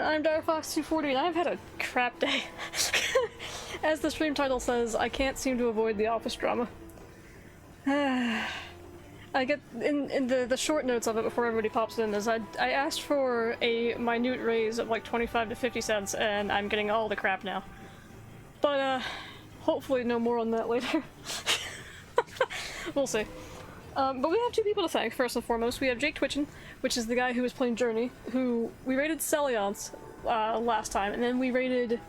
I'm DireFox240 and I've had a crap day. As the stream title says, I can't seem to avoid the office drama. I get, in the short notes of it before everybody pops in, is I asked for a minute raise of like 25 to 50 cents and I'm getting all the crap now. But hopefully no more on that later. We'll see. But we have two people to thank, first and foremost. We have Jake Twitchin, which is the guy who was playing Journey, who we rated Celiance last time, and then we rated...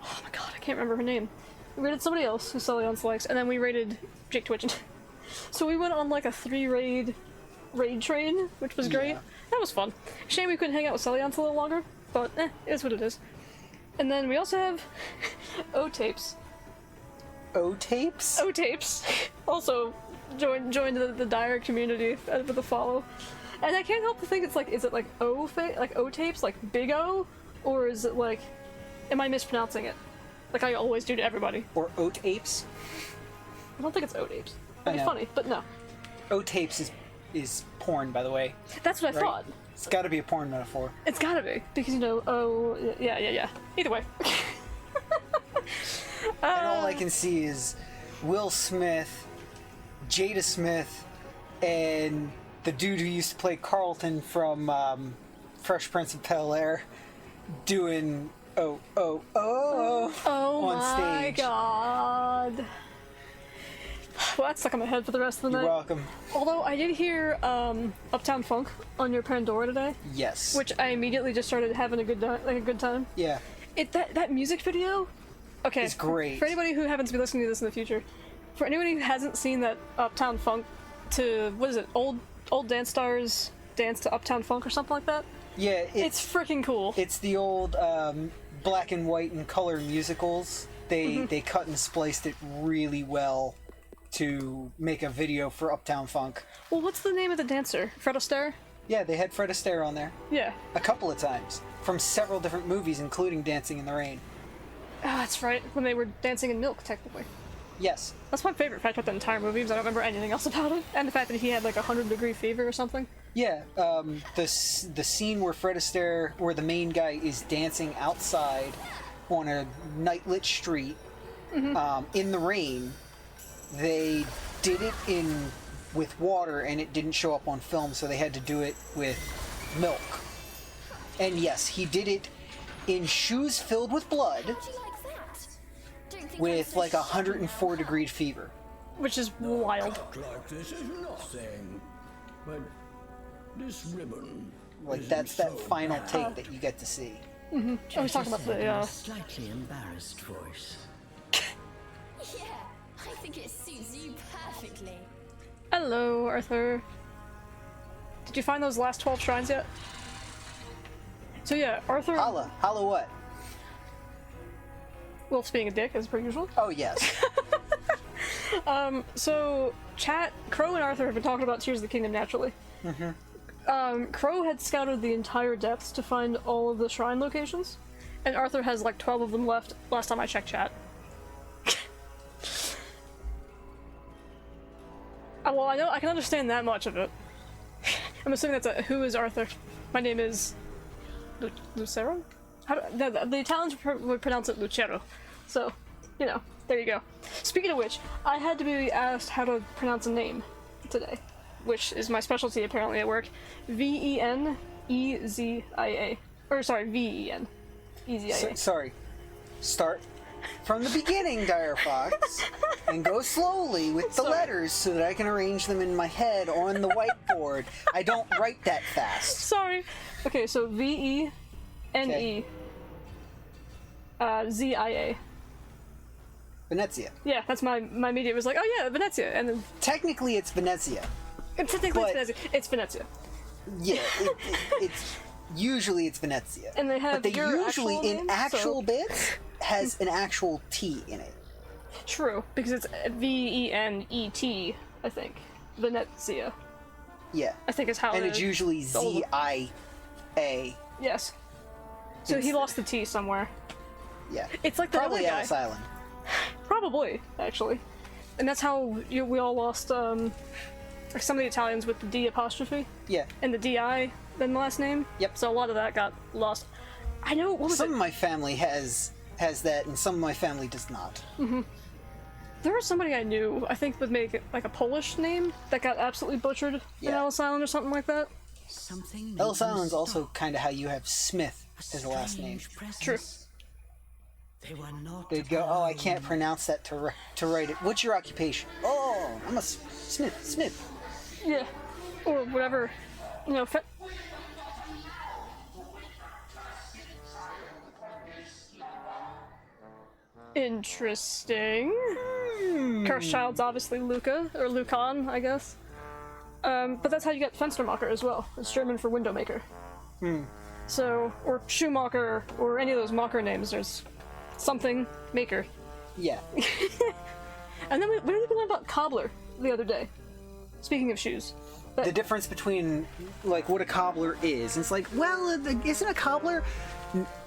Oh my god, I can't remember her name. We rated somebody else who Celiance likes, and then we rated Jake Twitchin. So we went on like a 3-raid train, which was great. Yeah. That was fun. Shame we couldn't hang out with Celiance a little longer, but it is what it is. And then we also have O-Tapes. O-Tapes? O-Tapes. Also joined the Dire community with a follow. And I can't help but think it's like, is it like O-Tapes, like Big O? Or is it like, am I mispronouncing it? Like I always do to everybody. Or Oat-Apes? I don't think it's O-Tapes. That'd be funny, but no. O-Tapes is porn, by the way. That's what I thought. It's gotta be a porn metaphor. It's gotta be, because you know, yeah. Either way. And all I can see is Will Smith, Jada Smith, and the dude who used to play Carlton from Fresh Prince of Bel-Air doing on my stage. God. Well, that's stuck in my head for the rest of the night. You're welcome. Although I did hear Uptown Funk on your Pandora today. Yes. Which I immediately just started having a good time. Yeah. That music video. Okay. It's great. For anybody who happens to be listening to this in the future, for anybody who hasn't seen that Uptown Funk to what is it? Old dance stars dance to Uptown Funk or something like that. Yeah. It's freaking cool. It's the old black and white and color musicals. They cut and spliced it really well to make a video for Uptown Funk. Well, what's the name of the dancer? Fred Astaire? Yeah, they had Fred Astaire on there. Yeah. A couple of times. From several different movies, including Dancing in the Rain. Ah, that's right. When they were dancing in Milk, technically. Yes. That's my favorite fact about the entire movie, because I don't remember anything else about it. And the fact that he had like 100-degree fever or something. Yeah, the scene where Fred Astaire, where the main guy is dancing outside on a night-lit street in the rain, they did it with water and it didn't show up on film, so they had to do it with milk. And yes, he did it in shoes filled with blood with like 104-degree fever. Which is wild. Like this is nothing, but this ribbon. Like that's that final take that you get to see. I was talking about the slightly embarrassed voice. Yeah, I think it suits you perfectly. Hello, Arthur. Did you find those last 12 shrines yet? So yeah, Arthur... Holla what? Wolf's being a dick, as per usual. Oh, yes. So, chat, Crow and Arthur have been talking about Tears of the Kingdom naturally. Crow had scouted the entire depths to find all of the shrine locations, and Arthur has like 12 of them left last time I checked chat. Well, I can understand that much of it. I'm assuming that's who is Arthur? My name is... Lucero? The Italians would pronounce it Lucero. So, you know, there you go. Speaking of which, I had to be asked how to pronounce a name today, which is my specialty apparently at work. Venezia. Or sorry, Ven. Ezia. Sorry. Start from the beginning, Dire Fox, and go slowly with the letters so that I can arrange them in my head on the whiteboard. I don't write that fast. Sorry. Okay, so Venezia. Zia. Venezia. Yeah, that's my media was like, oh yeah, Venezia, and then technically it's Venezia. It's Venezia. It's Venezia. Yeah, it's usually it's Venezia. And they have but they usually in actual so... bits has an actual T in it. True, because it's Venet, I think. Venezia. Yeah. I think is how and it's usually Zia. Yes. So he lost the T somewhere. Yeah. It's like the probably other guy. Ellis Island. Probably, actually. And that's how we all lost some of the Italians with the D apostrophe. Yeah. And the DI, then the last name. Yep. So a lot of that got lost. I know, what was Some it? of my family has that, and some of my family does not. There was somebody I knew, I think would make it like a Polish name, that got absolutely butchered in Yeah. Ellis Island or something like that. Something Ellis made them Island's also stop. kind of how you have Smith as a last name. Strange presence. True. They were not They'd go, oh, I alone. can't pronounce that to write it. What's your occupation? Oh, I'm a Smith. Yeah. Or whatever, you know, Interesting. Cursed Child's obviously Luca, or Lucan, I guess. But that's how you get Fenstermacher as well. It's German for window maker. So, or Schumacher, or any of those Macher names, there's something maker. Yeah. And then what did we learn about cobbler the other day? Speaking of shoes. The difference between, like, what a cobbler is. It's like, well, isn't a cobbler...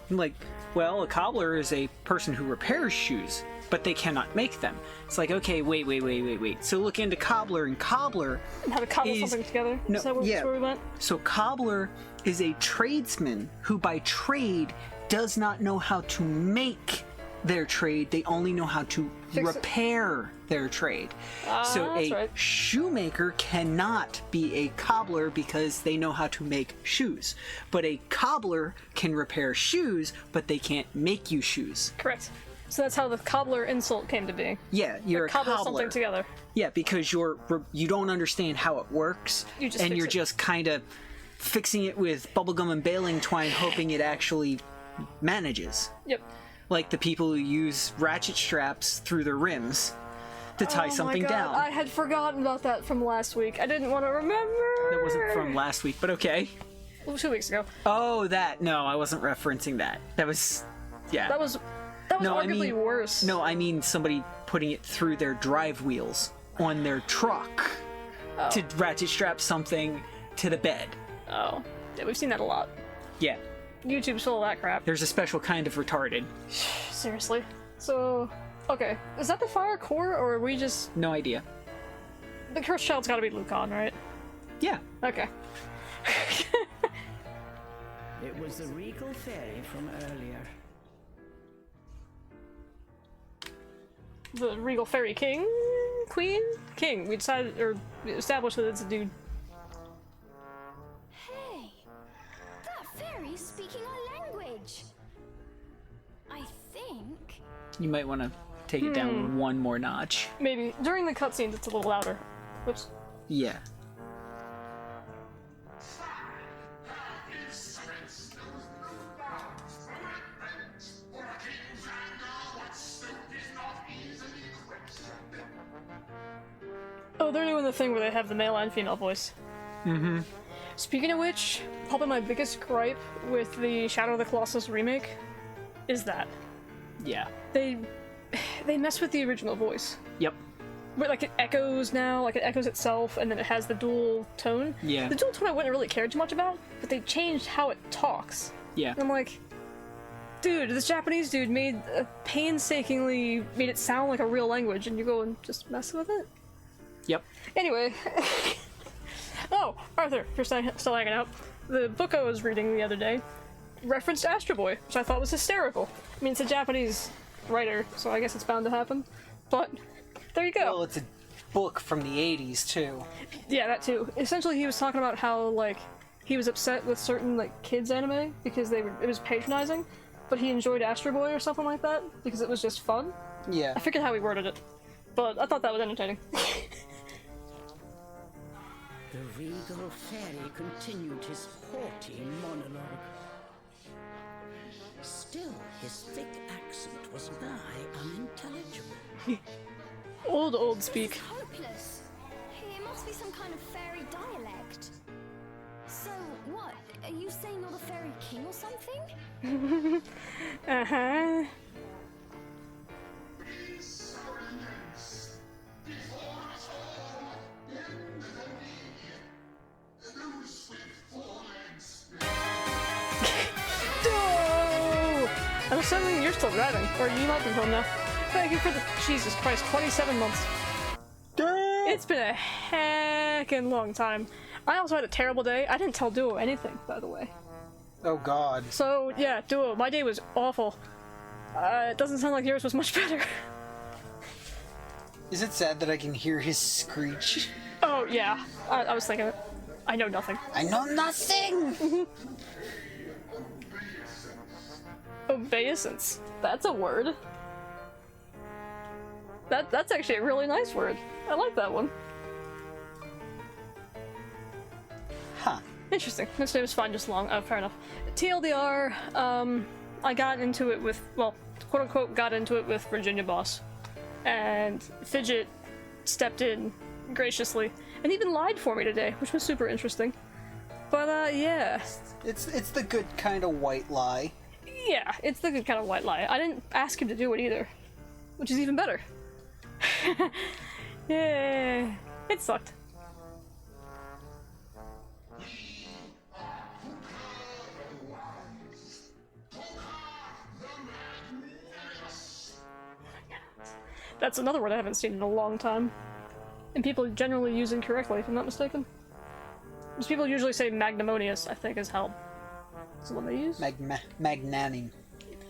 Like, well, a cobbler is a person who repairs shoes, but they cannot make them. It's like, okay, wait. So look into cobbler, and cobbler... And how to cobble is- something together. No, Is that where we went? So cobbler is a tradesman who by trade does not know how to make their trade. They only know how to Fix it. repair their trade. So that's a right. shoemaker cannot be a cobbler because they know how to make shoes. But a cobbler can repair shoes, but they can't make you shoes. Correct. So that's how the cobbler insult came to be. Yeah, you're a Cobble cobbler. something together. Yeah, because you don't understand how it works, You just and fix you're it. just kind of fixing it with bubblegum and baling twine, hoping it actually manages. Yep. Like the people who use ratchet straps through their rims to tie something Oh my God, down. I had forgotten about that from last week. I didn't want to remember. That wasn't from last week, but okay. Well, 2 weeks ago. Oh, that. No, I wasn't referencing that. That was... Yeah. That was no, arguably I mean, worse. No, I mean somebody putting it through their drive wheels on their truck to ratchet strap something to the bed. Oh. Yeah, we've seen that a lot. Yeah. YouTube's full of that crap. There's a special kind of retarded. Seriously. So, okay. Is that the fire core, or are we just... No idea. The Cursed Child's gotta be Lucan, right? Yeah. Okay. It was the regal fairy from earlier. The Regal Fairy King? Queen? King. We decided, or established that it's a dude. Hey, that fairy's speaking our language. I think. You might want to take it down one more notch. Maybe. During the cutscenes, it's a little louder. Whoops. Yeah. Oh, they're doing the thing where they have the male and female voice. Mm-hmm. Speaking of which, probably my biggest gripe with the Shadow of the Colossus remake is that Yeah. they mess with the original voice. Yep. But like it echoes now, like it echoes itself, and then it has the dual tone. Yeah. The dual tone I wouldn't really care too much about, but they changed how it talks. Yeah. And I'm like, dude, this Japanese dude painstakingly made it sound like a real language, and you go and just mess with it? Yep. Anyway. Oh, Arthur, if you're still hanging out. The book I was reading the other day referenced Astro Boy, which I thought was hysterical. I mean, it's a Japanese writer, so I guess it's bound to happen. But, there you go. Well, it's a book from the 80s, too. Yeah, that too. Essentially, he was talking about how, like, he was upset with certain, like, kids anime because it was patronizing, but he enjoyed Astro Boy or something like that because it was just fun. Yeah. I forget how he worded it, but I thought that was entertaining. The regal fairy continued his haughty monologue. Still, his thick accent was nigh unintelligible. Old speak. It's hopeless. It must be some kind of fairy dialect. So, what? Are you saying you're the fairy king or something? Uh-huh. No! I'm assuming you're still driving, or you might be home now. Thank you for the... Jesus Christ, 27 months. It's been a heckin' long time. I also had a terrible day. I didn't tell Duo anything, by the way. Oh god. So, yeah, Duo, my day was awful. It doesn't sound like yours was much better. Is it sad that I can hear his screech? Oh, yeah. I was thinking it. I know nothing. I know nothing! Obeisance. That's a word. That's actually a really nice word. I like that one. Huh. Interesting. This name is fine, just long. Oh, fair enough. TLDR, I got into it with, well, quote-unquote, got into it with Virginia Boss. And Fidget stepped in graciously and even lied for me today, which was super interesting. But, yeah. It's the good kind of white lie. Yeah, it's the good kind of white lie. I didn't ask him to do it either, which is even better. Yeah, it sucked. That's another word I haven't seen in a long time. And people generally use incorrectly, if I'm not mistaken. Because people usually say magnanimous, I think, is how. Is the one they use? Magnanim.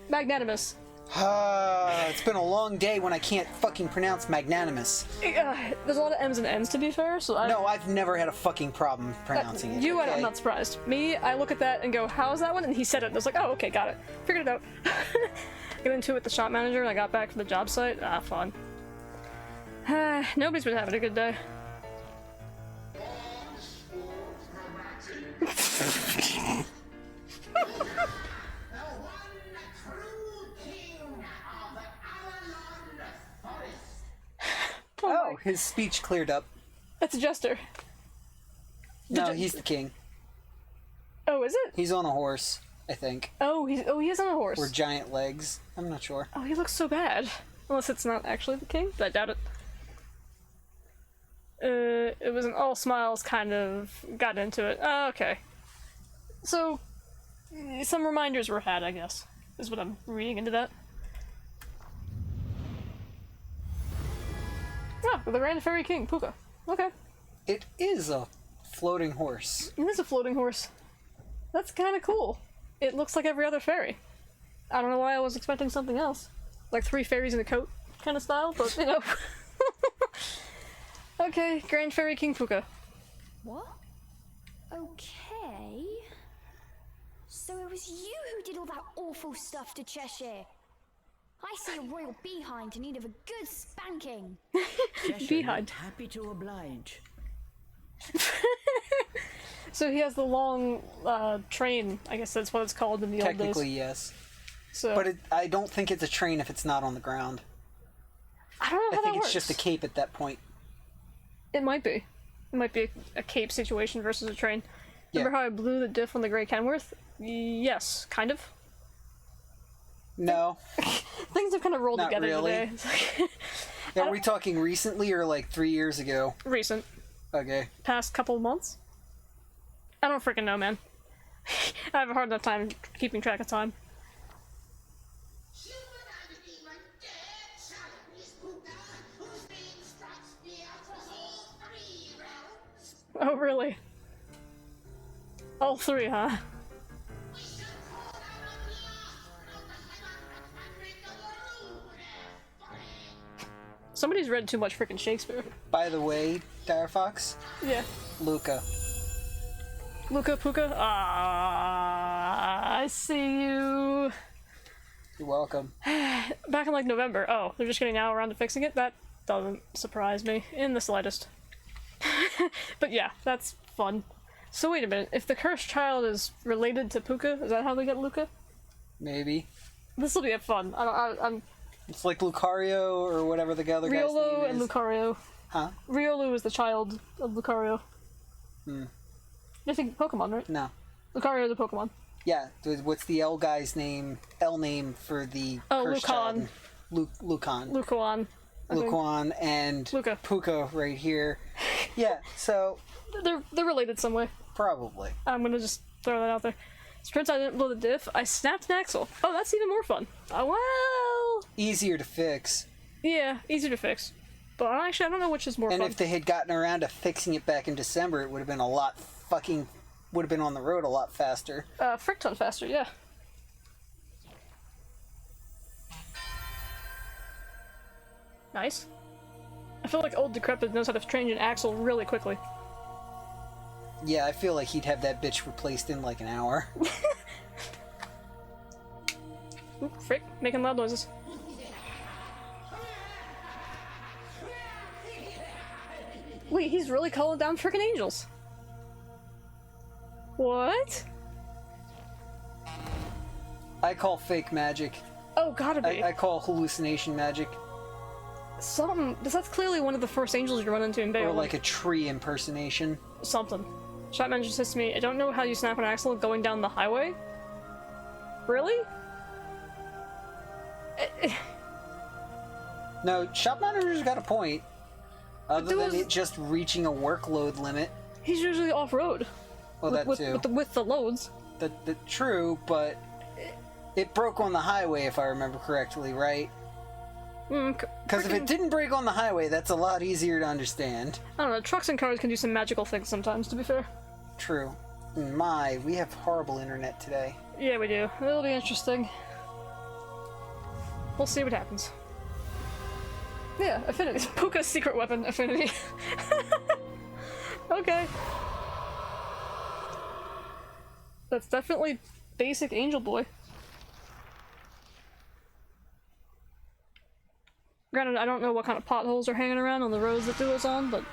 Magnanimous. It's been a long day when I can't fucking pronounce magnanimous. There's a lot of M's and N's, to be fair, so No, I've never had a fucking problem pronouncing it. You, okay? I'm not surprised. Me, I look at that and go, how's that one? And he said it, and I was like, oh, okay, got it. Figured it out. Got into it with the shop manager, and I got back from the job site. Fun. Nobody's been having a good day. Oh, his speech cleared up. That's a jester. No, he's the king. Oh, is it? He's on a horse, I think. Oh, he is on a horse. Or giant legs. I'm not sure. Oh, he looks so bad. Unless it's not actually the king, but I doubt it. It was an all smiles kind of got into it. Okay. So, some reminders were had, I guess, is what I'm reading into that. Oh, the Grand Fairy King, Puka. Okay. It is a floating horse. It is a floating horse. That's kind of cool. It looks like every other fairy. I don't know why I was expecting something else. Like 3 fairies in a coat kind of style, but you know. Okay, Grand Fairy King Puka. What? Okay. So it was you who did all that awful stuff to Cheshire. I see a royal behind in need of a good spanking. Cheshire Behind. looked happy to oblige. So he has the long train, I guess that's what it's called in the old days. Technically, yes. So, But I don't think it's a train if it's not on the ground. I don't know I how think that it's works. just a cape at that point. It might be. It might be a cape situation versus a train. Yeah. Remember how I blew the diff on the Grey Kenworth? Yes, kind of. No. Things have kind of rolled Not together really. today. It's like Are we talking recently or like 3 years ago? recent. Okay. Past couple of months? I don't freaking know, man. I have a hard enough time keeping track of time. Oh, really? All 3, huh? Somebody's read too much freaking Shakespeare. By the way, Dire Fox, Yeah. Luca. Luca Puka? I see you. You're welcome. Back in like November. Oh, they're just getting now around to fixing it? That doesn't surprise me in the slightest. But yeah, that's fun. So wait a minute, if the cursed child is related to Puka, is that how they get Luca? Maybe. This will be fun. I'm It's like Lucario or whatever the other guy's Riolu name and is. Lucario. Huh? Riolu is the child of Lucario. I think Pokemon, right? No. Lucario is a Pokemon. Yeah. What's the L guy's name? L name for the cursed child? Lucan. Lucaon. I think. Lucan and Luca. Puka right here. Yeah, so They're related some way. probably. I'm gonna just throw that out there. So turns out I didn't blow the diff. I snapped an axle. Oh, that's even more fun. Oh, well. Easier to fix. Yeah, easier to fix. But actually, I don't know which is more And fun. if they had gotten around to fixing it back in December, it would have been a lot fucking would have been on the road a lot faster. Frick ton faster, yeah. Nice. I feel like old Decrepit knows how to change an axle really quickly. Yeah, I feel like he'd have that bitch replaced in like an hour. Oop, frick, making loud noises. Wait, he's really calling down frickin' angels. What? I call fake magic. Oh, gotta be. I call hallucination magic. Something. That's clearly one of the first angels you run into in Bay. Or like a tree impersonation. Something. Shotman just says to me, I don't know how you snap an axle going down the highway. Really? No, Shop Manager's got a point. Other there than was- it just reaching a workload limit. He's usually off-road. Well, that with, too. with the loads. That true, but it broke on the highway if I remember correctly, right? Because if it didn't break on the highway, that's a lot easier to understand. I don't know, trucks and cars can do some magical things sometimes, to be fair. True. My, we have horrible internet today. Yeah, we do. It'll be interesting. We'll see what happens. Yeah, affinity. Puka's secret weapon, affinity. Okay. That's definitely basic Angel Boy. Granted, I don't know what kind of potholes are hanging around on the roads that Duo's on, but...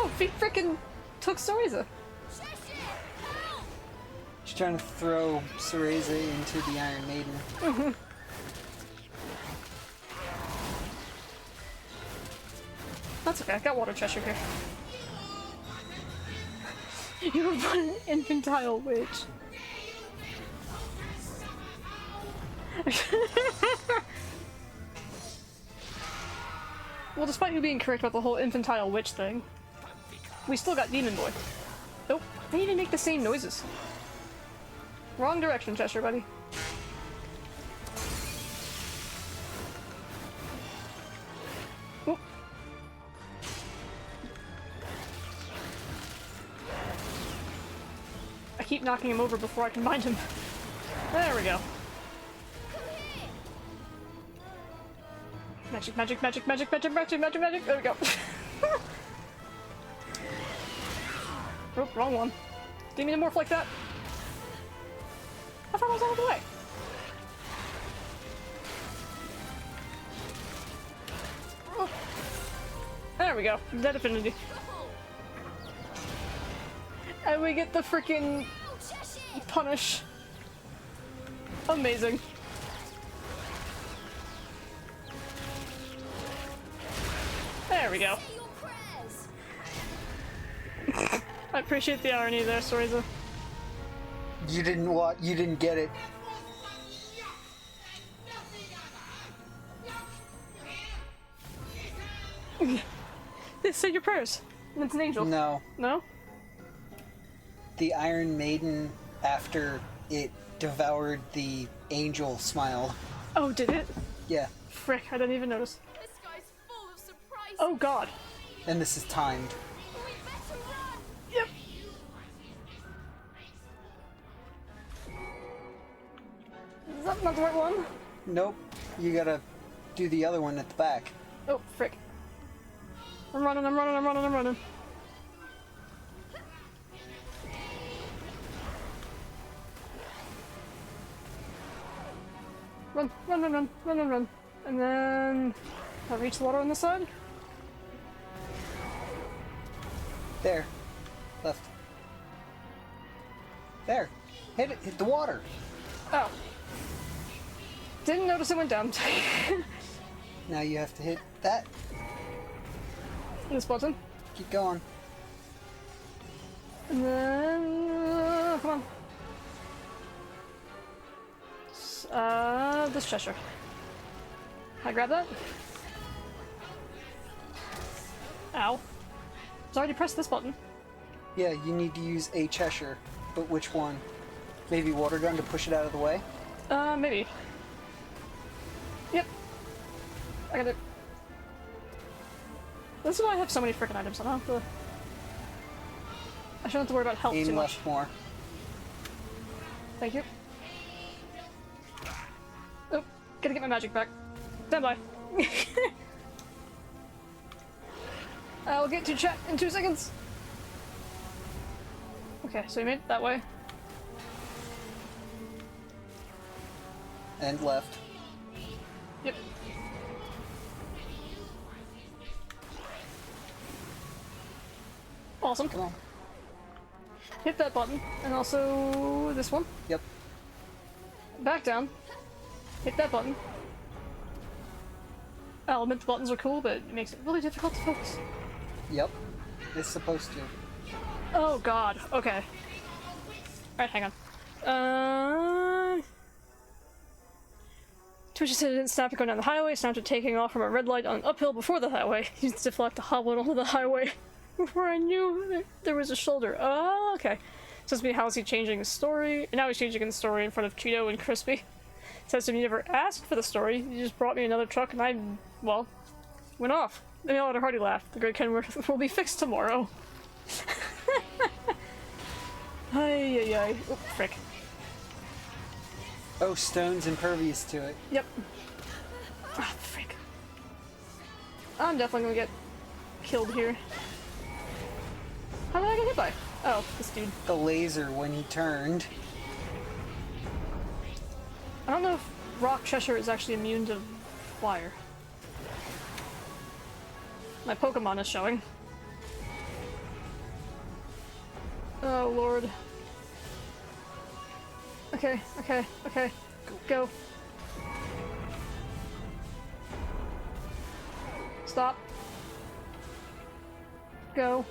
Oh, he frickin' took Cereza. She's trying to throw Cereza into the Iron Maiden. That's okay, I got Water Cheshire here. You're an infantile witch. Well, despite you being correct about the whole infantile witch thing, we still got Demon Boy. Nope, they even make the same noises. Wrong direction, Cheshire, buddy. Oop. I keep knocking him over before I can bind him. There we go. Magic, magic, magic, magic, magic, magic, magic, magic. There we go. Oh, wrong one. Didn't mean to morph like that. I thought I was out of the way. Oh. There we go. Dead affinity. And we get the freaking punish. Amazing. There we go. I appreciate the irony there, Cereza. You didn't get it. Say your prayers. It's an angel. No. No? The Iron Maiden, after it devoured the angel, smiled. Oh, did it? Yeah. Frick, I didn't even notice. This guy's full of surprises. Oh god. And this is timed. We better run. Yep. Is that not the right one? Nope. You gotta do the other one at the back. Oh, frick. I'm running, I'm running, I'm running, I'm running. Run, run, run, run, run, run, run. And then... I'll reach the water on this side. There. Left. There. Hit it. Hit the water. Oh. Didn't notice it went down. Now you have to hit that. This button. Keep going. And then... come on. This Cheshire. Can I grab that? Ow. It's already pressed this button. Yeah, you need to use a Cheshire. But which one? Maybe water gun to push it out of the way? Maybe. Yep. I gotta... This is why I have so many freaking items. I don't have to... I shouldn't have to worry about health too Aim much. left more. Thank you. Oh, gotta get my magic back. Stand by. I'll get to chat in 2 seconds. Okay, so you made it that way. And left. Yep. Awesome. Come on. Hit that button, and also this one. Yep. Back down. Hit that button. Element buttons are cool, but it makes it really difficult to focus. Yep. It's supposed to. Oh god, okay. Alright, hang on. Twitch said it didn't snap it going down the highway, snapped it taking off from a red light on an uphill before the highway. Used to deflect to hobble onto the highway before I knew there was a shoulder. Oh, okay. Says to me, how is he changing his story? And now he's changing his story in front of Cheeto and Crispy. Says to me, you never asked for the story, you just brought me another truck and I, well, went off. Then he let a hearty laugh. The Great Kenworth will be fixed tomorrow. Ay, ay, ay. Oh, frick. Oh, stone's impervious to it. Yep. Ah, frick. I'm definitely gonna get killed here. How did I get hit by? Oh, this dude. The laser when he turned. I don't know if Rock Cheshire is actually immune to fire. My Pokemon is showing. Oh lord. Okay, okay, okay. Go. Stop. Go.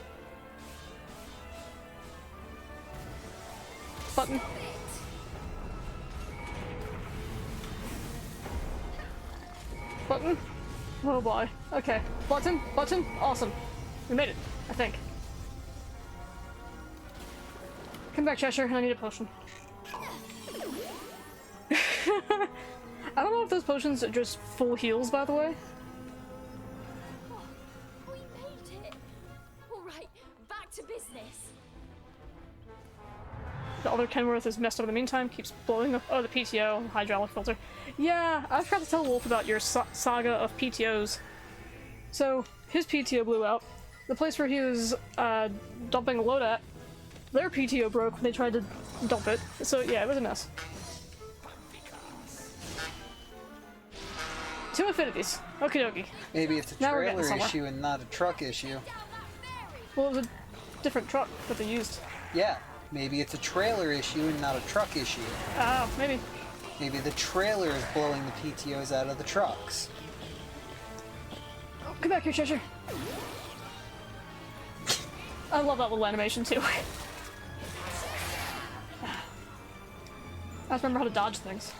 Button. Button. Oh boy. Okay. Button. Button. Awesome. We made it. I think. Come back, Cheshire. I need a potion. I don't know if those potions are just full heals, by the way. Oh, we made it. All right, back to business. The other Kenworth is messed up in the meantime, keeps blowing up. Oh, the PTO, hydraulic filter. Yeah, I forgot to tell Wolf about your saga of PTOs. So, his PTO blew out. The place where he was dumping a load at, their PTO broke when they tried to dump it. So yeah, it was a mess. 2 affinities. Okie dokie. Maybe it's a Now we're getting trailer somewhere. issue and not a truck issue. Well, it was a different truck that they used. Yeah, maybe it's a trailer issue and not a truck issue. Ah, maybe. Maybe the trailer is blowing the PTOs out of the trucks. Oh, come back here, Cheshire. I love that little animation too. I have to remember how to dodge things.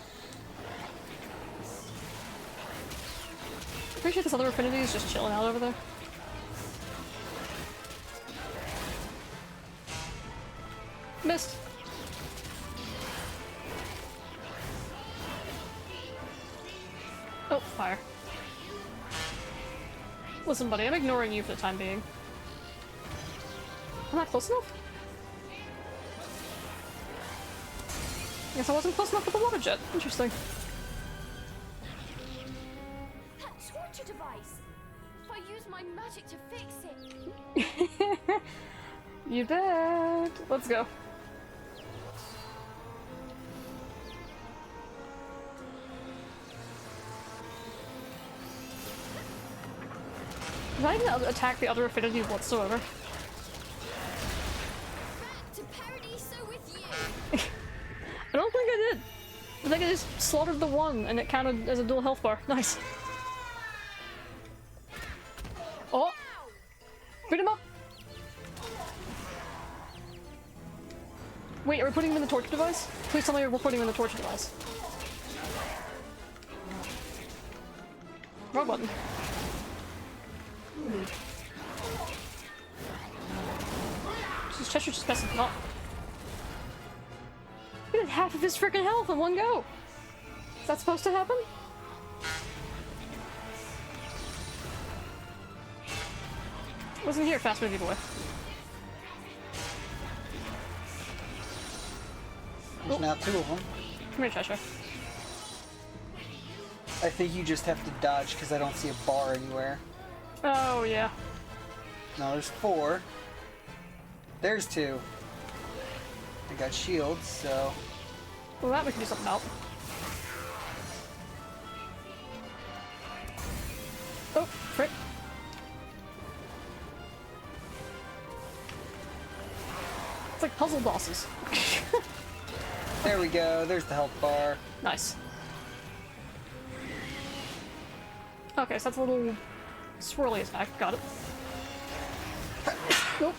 Pretty sure this other affinity is just chilling out over there. Missed. Oh, fire. Listen, buddy, I'm ignoring you for the time being. I'm not close enough? I guess I wasn't close enough with the water jet. Interesting. That torture device. If I use my magic to fix it. You bet. Let's go. Did I even attack the other affinity whatsoever? Back to Paradiso with you. I don't think I did. I think I just slaughtered the one and it counted as a dual health bar. Nice. Oh! Beat him up! Wait, are we putting him in the torture device? Please tell me we're putting him in the torture device. Wrong button. Chester's just messing him up. He did half of his freaking health in one go! Is that supposed to happen? Wasn't here, fast movie boy. There's now 2 of them. Come here, Cheshire. I think you just have to dodge because I don't see a bar anywhere. Oh, yeah. No, there's 4. There's 2. I got shields, so... Well, that we can do something about. Oh, frick. It's like puzzle bosses. There we go, there's the health bar. Nice. Okay, so that's a little swirly attack. Got it. Nope.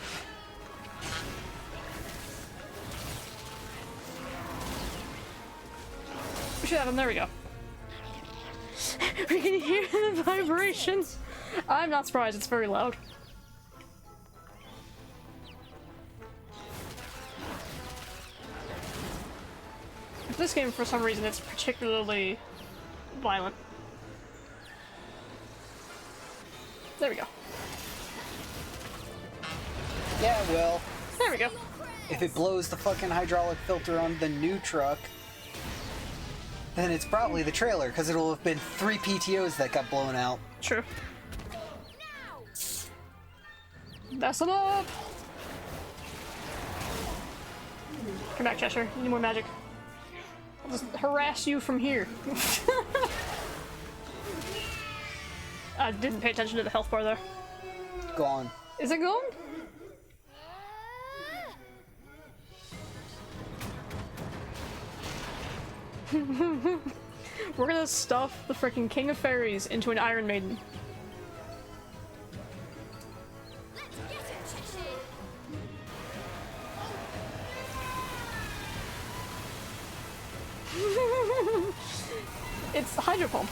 We should have him. There we go. We can hear the vibrations. I'm not surprised. It's very loud. This game, for some reason, it's particularly violent. There we go. Yeah, well, There we go. if it blows the fucking hydraulic filter on the new truck, then it's probably the trailer, because it'll have been 3 PTOs that got blown out. True. Mess him up! Come back, Cheshire. You need more magic. I'll just harass you from here. I didn't pay attention to the health bar there. Gone. Is it gone? We're gonna stuff the freaking King of Fairies into an Iron Maiden. It's the Hydro Pump.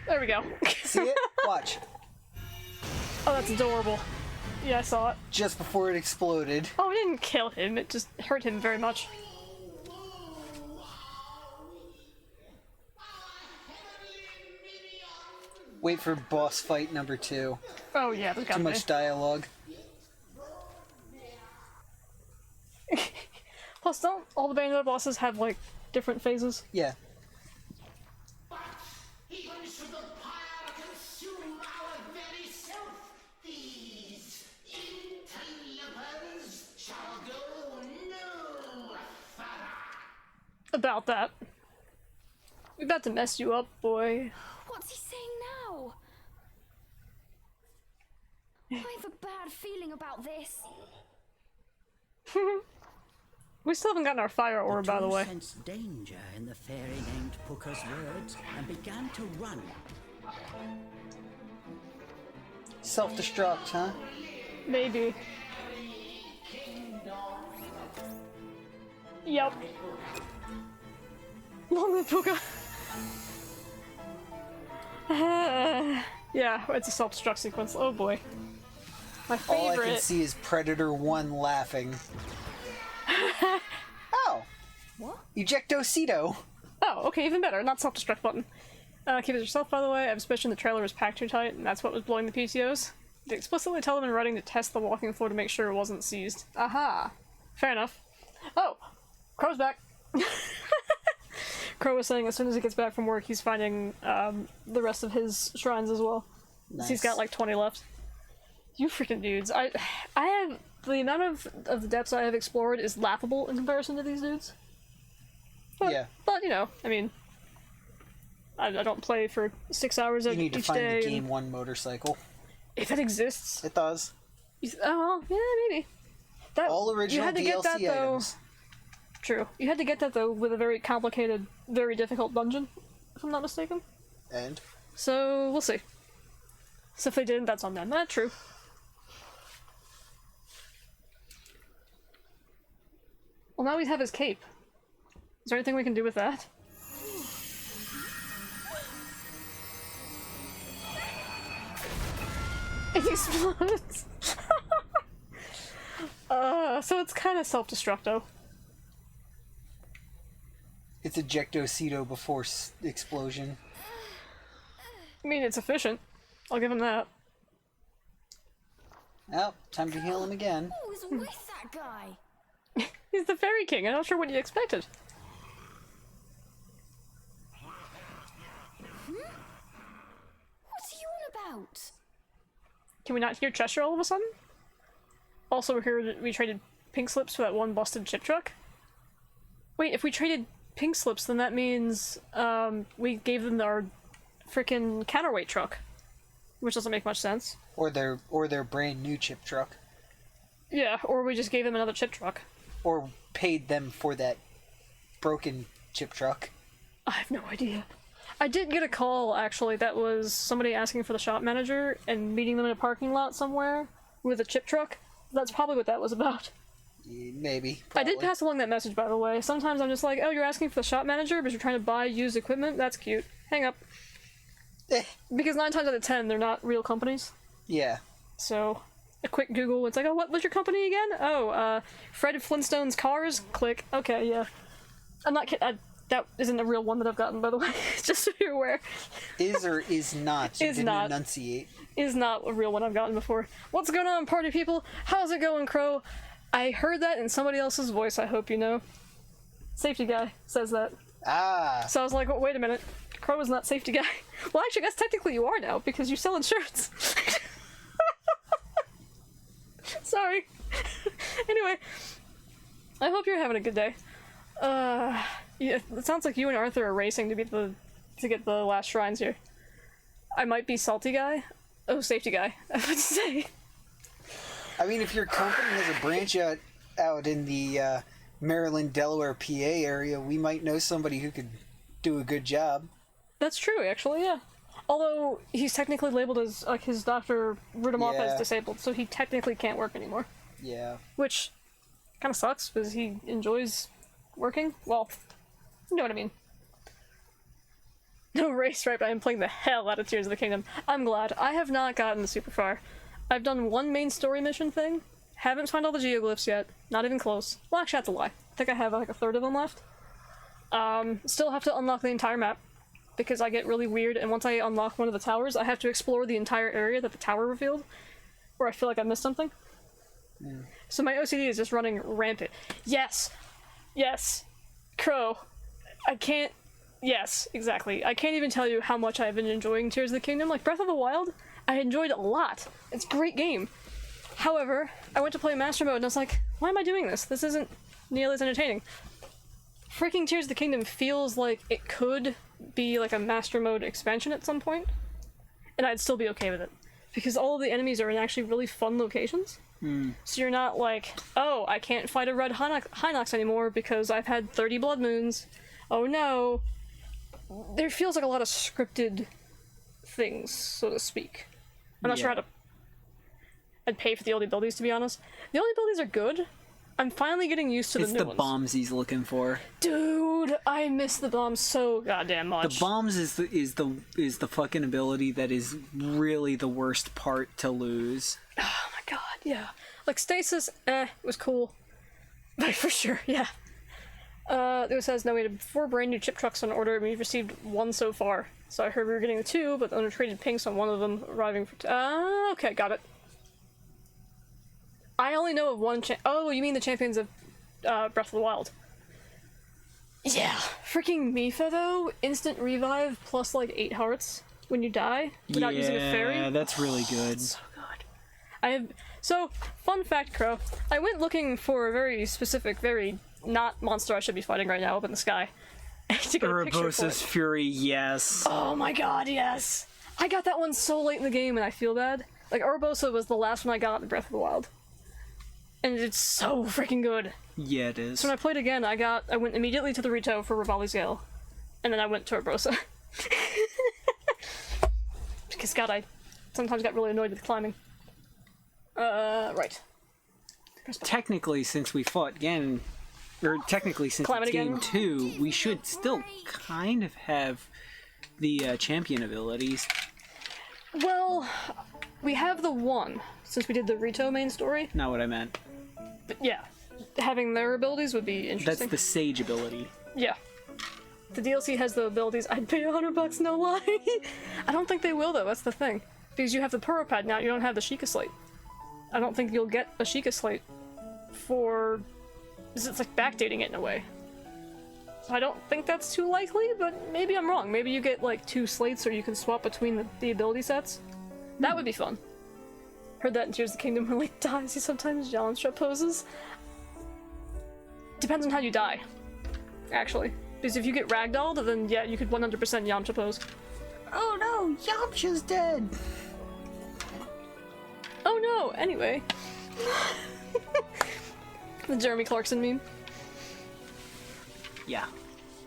There we go. See it? Watch. Oh, that's adorable. Yeah, I saw it. Just before it exploded. Oh, it didn't kill him, it just hurt him very much. Wait for boss fight number 2. Oh yeah, there's gotta Too be. much dialogue. Plus, don't all the Bayonetta bosses have, like, different phases? Yeah. Even should the pyre consume our very self, these interlopers shall go no further. About that. We're about to mess you up, boy. What's he saying now? I have a bad feeling about this. We still haven't gotten our fire orb, by the way. Sensed danger in the fairy named Puka's words and began to run. Self-destruct, huh? Maybe. Yep. Long live Puka. Yeah, it's a self-destruct sequence. Oh boy. My All I can favorite. see is Predator 1 laughing. Oh! What? Ejectocito! Oh, okay, even better. Not self-destruct button. Keep it yourself, by the way. I have a suspicion the trailer was packed too tight, and that's what was blowing the PTOs. They explicitly tell them in writing to test the walking floor to make sure it wasn't seized. Aha! Fair enough. Oh! Crow's back! Crow was saying as soon as he gets back from work, he's finding the rest of his shrines as well. Nice. He's got like 20 left. You freaking dudes. I have... The amount of the depths I have explored is laughable in comparison to these dudes. But, Yeah. But, you know, I mean... I don't play for 6 hours You need to each find day. the Game 1 motorcycle. If it exists. It does. Oh, yeah, maybe. That, All original you had to get DLC that, though. items. True. You had to get that, though, with a very complicated, very difficult dungeon, if I'm not mistaken. And? So, we'll see. So if they didn't, that's on them. That's true. Well, now we have his cape. Is there anything we can do with that? It explodes! So it's kind of self-destructo. It's ejectocito before explosion. I mean, it's efficient. I'll give him that. Oh, time to heal him again. What was with that guy? He's the Fairy King. I'm not sure what you expected. What's he on about? Can we not hear Cheshire all of a sudden? Also, we heard that we traded pink slips for that one busted chip truck. Wait, if we traded pink slips, then that means we gave them our freaking counterweight truck, which doesn't make much sense. Or their brand new chip truck. Yeah, or we just gave them another chip truck. Or paid them for that broken chip truck. I have no idea. I did get a call, actually, that was somebody asking for the shop manager and meeting them in a parking lot somewhere with a chip truck. That's probably what that was about. Maybe. I did pass along that message, by the way. Sometimes I'm just like, oh, you're asking for the shop manager, but you're trying to buy used equipment? That's cute. Hang up. Because 9 times out of 10, they're not real companies. Yeah. So, a quick Google, it's like, oh, what was your company again? Oh, Fred Flintstone's Cars? Click. Okay, yeah. I'm not kidding. That isn't a real one that I've gotten, by the way. Just so you're aware. Is or is not? You Is didn't not. enunciate. Is not a real one I've gotten before. What's going on, party people? How's it going, Crow? I heard that in somebody else's voice, I hope you know. Safety guy says that. Ah. So I was like, well, wait a minute. Crow is not safety guy. Well, actually, I guess technically you are now, because you sell insurance. Sorry. Anyway, I hope you're having a good day. Yeah, it sounds like you and Arthur are racing to get the last shrines here. I might be salty guy. Oh, safety guy. I was about to say. I mean, if your company has a branch out in the Maryland, Delaware, PA area, we might know somebody who could do a good job. That's true, actually, yeah. Although, he's technically labeled as, like, his doctor wrote him off as disabled, so he technically can't work anymore. Yeah. Which kind of sucks, because he enjoys working. Well, you know what I mean. No race, right? But I'm playing the hell out of Tears of the Kingdom. I'm glad. I have not gotten super far. I've done one main story mission thing. Haven't found all the geoglyphs yet. Not even close. Well, actually, that's a lie. I think I have like a third of them left. Still have to unlock the entire map, because I get really weird, and once I unlock one of the towers, I have to explore the entire area that the tower revealed, or I feel like I missed something. So my OCD is just running rampant. Yes! Yes! Crow. I can't... Yes, exactly. I can't even tell you how much I've been enjoying Tears of the Kingdom. Like, Breath of the Wild, I enjoyed it a lot. It's a great game. However, I went to play Master Mode, and I was like, why am I doing this? This isn't nearly as entertaining. Freaking Tears of the Kingdom feels like it could be like a Master Mode expansion at some point, and I'd still be okay with it. Because all of the enemies are in actually really fun locations. So you're not like, oh, I can't fight a red Hinox anymore because I've had 30 blood moons. Oh no. There feels like a lot of scripted things, so to speak. I'm not sure how to... I'd pay for the old abilities, to be honest. The old abilities are good. I'm finally getting used to the new ones. It's the bombs he's looking for. Dude, I miss the bombs so goddamn much. The bombs is the fucking ability that is really the worst part to lose. Oh my god, yeah. Like stasis, was cool. Like for sure, yeah. It says, no, we had 4 brand new chip trucks on order, and we've received 1 so far. So I heard we were getting the 2, but the owner traded pinks on one of them arriving for... okay, got it. I only know of one oh, you mean the champions of Breath of the Wild. Yeah. Freaking Mipha, though, instant revive plus like 8 hearts when you die without using a fairy. Yeah, that's really good. So good. So, fun fact, Crow. I went looking for a very specific, very not monster I should be fighting right now up in the sky. To get a picture for it. Urbosa's Fury, yes. Oh my god, yes! I got that one so late in the game and I feel bad. Like, Urbosa was the last one I got in Breath of the Wild. And it's so freaking good. Yeah, it is. So when I played again, I went immediately to the Rito for Rivali's Gale. And then I went to Urbosa. Because, god, I sometimes got really annoyed with climbing. Right. Technically, since we fought again, or technically since Climb it it's game again. 2, we should still kind of have the champion abilities. Well, we have the 1, since we did the Rito main story. Not what I meant. But yeah, having their abilities would be interesting. That's the Sage ability. Yeah. The DLC has the abilities. I'd pay $100, no lie. I don't think they will though. That's the thing, because you have the Puro Pad now. You don't have the Sheikah Slate. I don't think you'll get a Sheikah Slate for. It's like backdating it in a way. So I don't think that's too likely, but maybe I'm wrong. Maybe you get like 2 slates, or you can swap between the ability sets. That would be fun. Heard that in Tears of the Kingdom when Link dies, he sometimes Yamcha poses. Depends on how you die, actually. Because if you get ragdolled, then yeah, you could 100% Yamcha pose. Oh no, Yamcha's dead! Oh no, anyway. The Jeremy Clarkson meme. Yeah.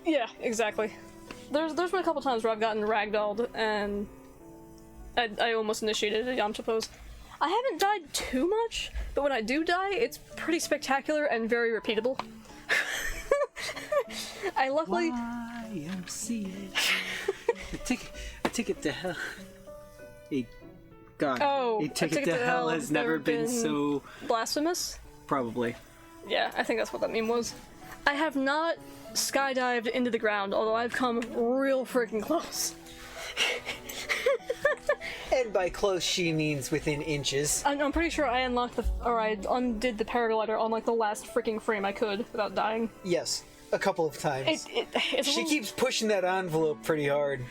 Yeah, exactly. There's been a couple times where I've gotten ragdolled and I almost initiated a Yamcha pose. I haven't died too much, but when I do die, it's pretty spectacular and very repeatable. I luckily... YMCA. a ticket to hell. God. Oh, a ticket to hell has never been so... blasphemous? Probably. Yeah, I think that's what that meme was. I have not skydived into the ground, although I've come real freaking close. And by close, she means within inches. I'm pretty sure I unlocked I undid the paraglider on like the last freaking frame I could without dying. Yes, a couple of times. It's She keeps pushing that envelope pretty hard.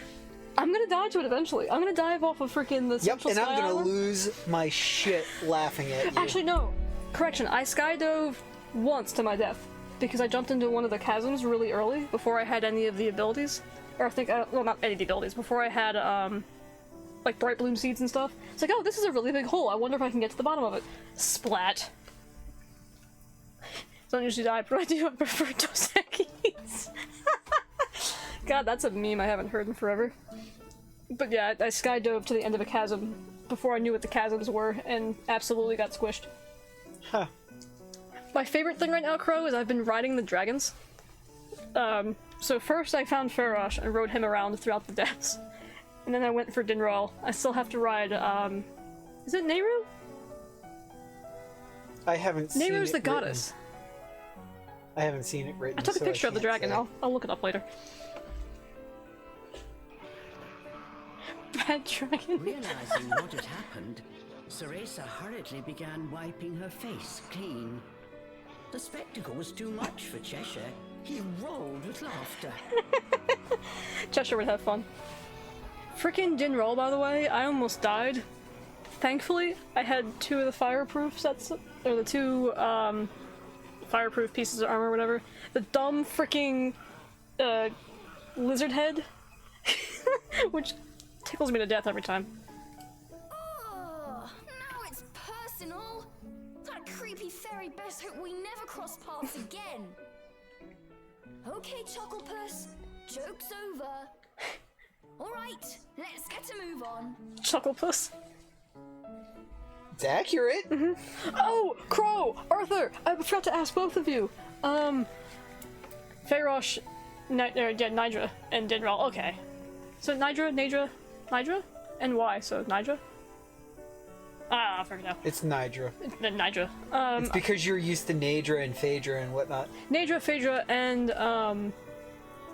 I'm gonna die to it eventually. I'm gonna dive off of freaking the Yep, Central and I'm Sky gonna Island. lose my shit laughing at you. Actually, no. Correction, I skydove once to my death because I jumped into one of the chasms really early before I had any of the abilities. Or I think, well, not any of the abilities, before I had, like bright bloom seeds and stuff. It's like, oh, this is a really big hole. I wonder if I can get to the bottom of it. Splat. Don't usually die, but I do prefer Dos Equis. God, that's a meme I haven't heard in forever. But yeah, I skydove to the end of a chasm before I knew what the chasms were, and absolutely got squished. Huh. My favorite thing right now, Crow, is I've been riding the dragons. So first I found Farosh and rode him around throughout the depths. And then I went for Dinral. I still have to ride, is it Nehru? I haven't seen Nehru's it the written. goddess. I haven't seen it written. I took a so picture of the can't dragon. say. I'll look it up later. Bad dragon. Realizing what had happened, Cereza hurriedly began wiping her face clean. The spectacle was too much for Cheshire. He rolled with laughter. Cheshire would have fun. Freaking Dinral, by the way, I almost died. Thankfully, I had 2 of the fireproof sets, or the 2 fireproof pieces of armor, or whatever. The dumb freaking lizard head, which tickles me to death every time. Oh, now it's personal. That creepy fairy best hope we never cross paths again. Okay, Chucklepuss, joke's over. Alright, let's get a move on. Chucklepuss. It's accurate. Oh, Crow! Arthur! I forgot to ask both of you. Farosh, Nidra, and Dinral. Okay. So Nidra? And why? So Nidra? I forget now. It's Nidra. Then Nidra. It's because you're used to Nadra and Phaedra and whatnot. Nadra, Phaedra, and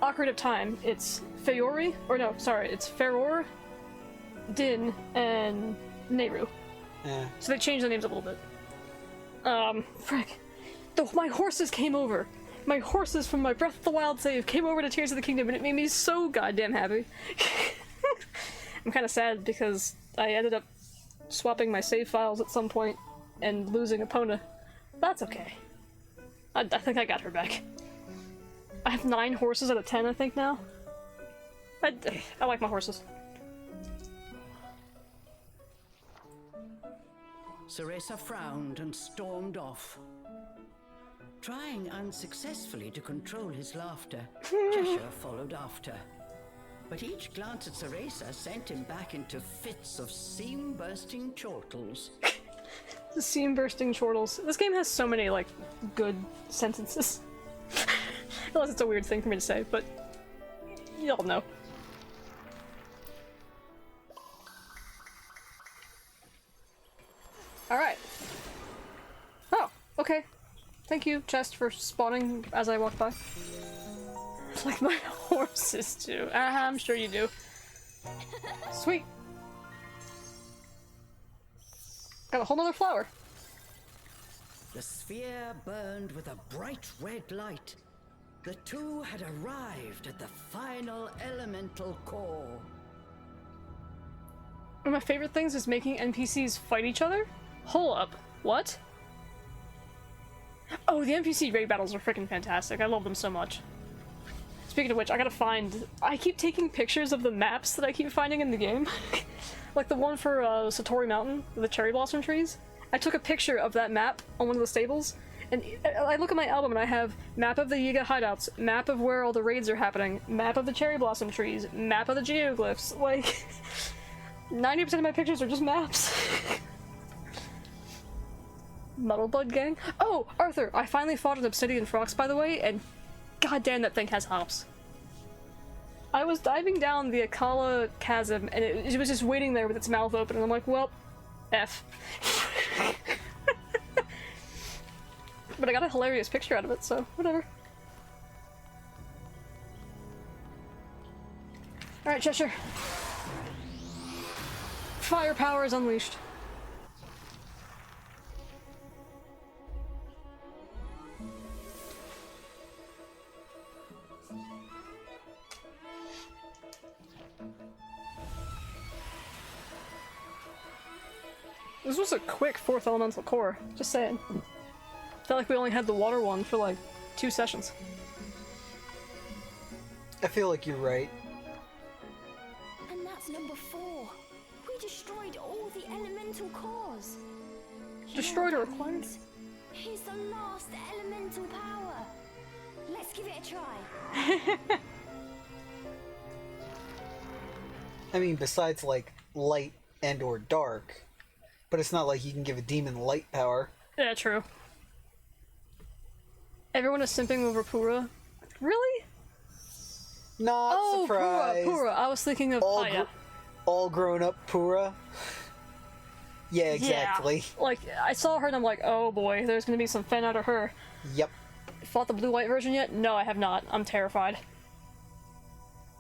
Ocarina of Time. It's Feori, or no, sorry, it's Feror, Din, and Nehru. Yeah. So they changed the names a little bit. Frick. My horses came over. My horses from my Breath of the Wild save came over to Tears of the Kingdom, and it made me so goddamn happy. I'm kind of sad because I ended up swapping my save files at some point and losing Epona. That's okay. I think I got her back. I have 9 horses out of 10, I think, now. I like my horses. Cereza frowned and stormed off. Trying unsuccessfully to control his laughter, Cheshire followed after. But each glance at Cereza sent him back into fits of seam-bursting chortles. The seam-bursting chortles. This game has so many, like, good sentences. Unless it's a weird thing for me to say, but y'all know. Alright. Oh, okay. Thank you, chest, for spawning as I walked by. Like my horses do. I'm sure you do. Sweet. Got a whole nother flower. The sphere burned with a bright red light. The two had arrived at the final elemental core. One of my favorite things is making NPCs fight each other. Hold up. What? Oh, the NPC raid battles are freaking fantastic. I love them so much. Speaking of which, I keep taking pictures of the maps that I keep finding in the game. Like the one for Satori Mountain, the cherry blossom trees. I took a picture of that map on one of the stables, and I look at my album and I have map of the Yiga hideouts, map of where all the raids are happening, map of the cherry blossom trees, map of the geoglyphs. Like, 90% of my pictures are just maps. Muddlebud Gang? Oh, Arthur, I finally fought an obsidian frox, by the way, and goddamn, that thing has hops. I was diving down the Akala chasm, and it was just waiting there with its mouth open, and I'm like, well, F. But I got a hilarious picture out of it, so whatever. Alright, Cheshire. Firepower is unleashed. This was a quick 4th elemental core, just saying. Felt like we only had the water one for like 2 sessions. I feel like you're right. And that's number 4. We destroyed all the elemental cores. Destroyed or That acquired? means he's the last elemental power. Let's give it a try. I mean, besides like light and or dark, but it's not like you can give a demon light power. Yeah, true. Everyone is simping over Pura. Really? Not surprised. Pura. I was thinking of Paya. All grown up Pura. Yeah, exactly. Yeah. Like, I saw her and I'm like, oh boy, there's gonna be some fan out of her. Yep. Fought the blue-white version yet? No, I have not. I'm terrified.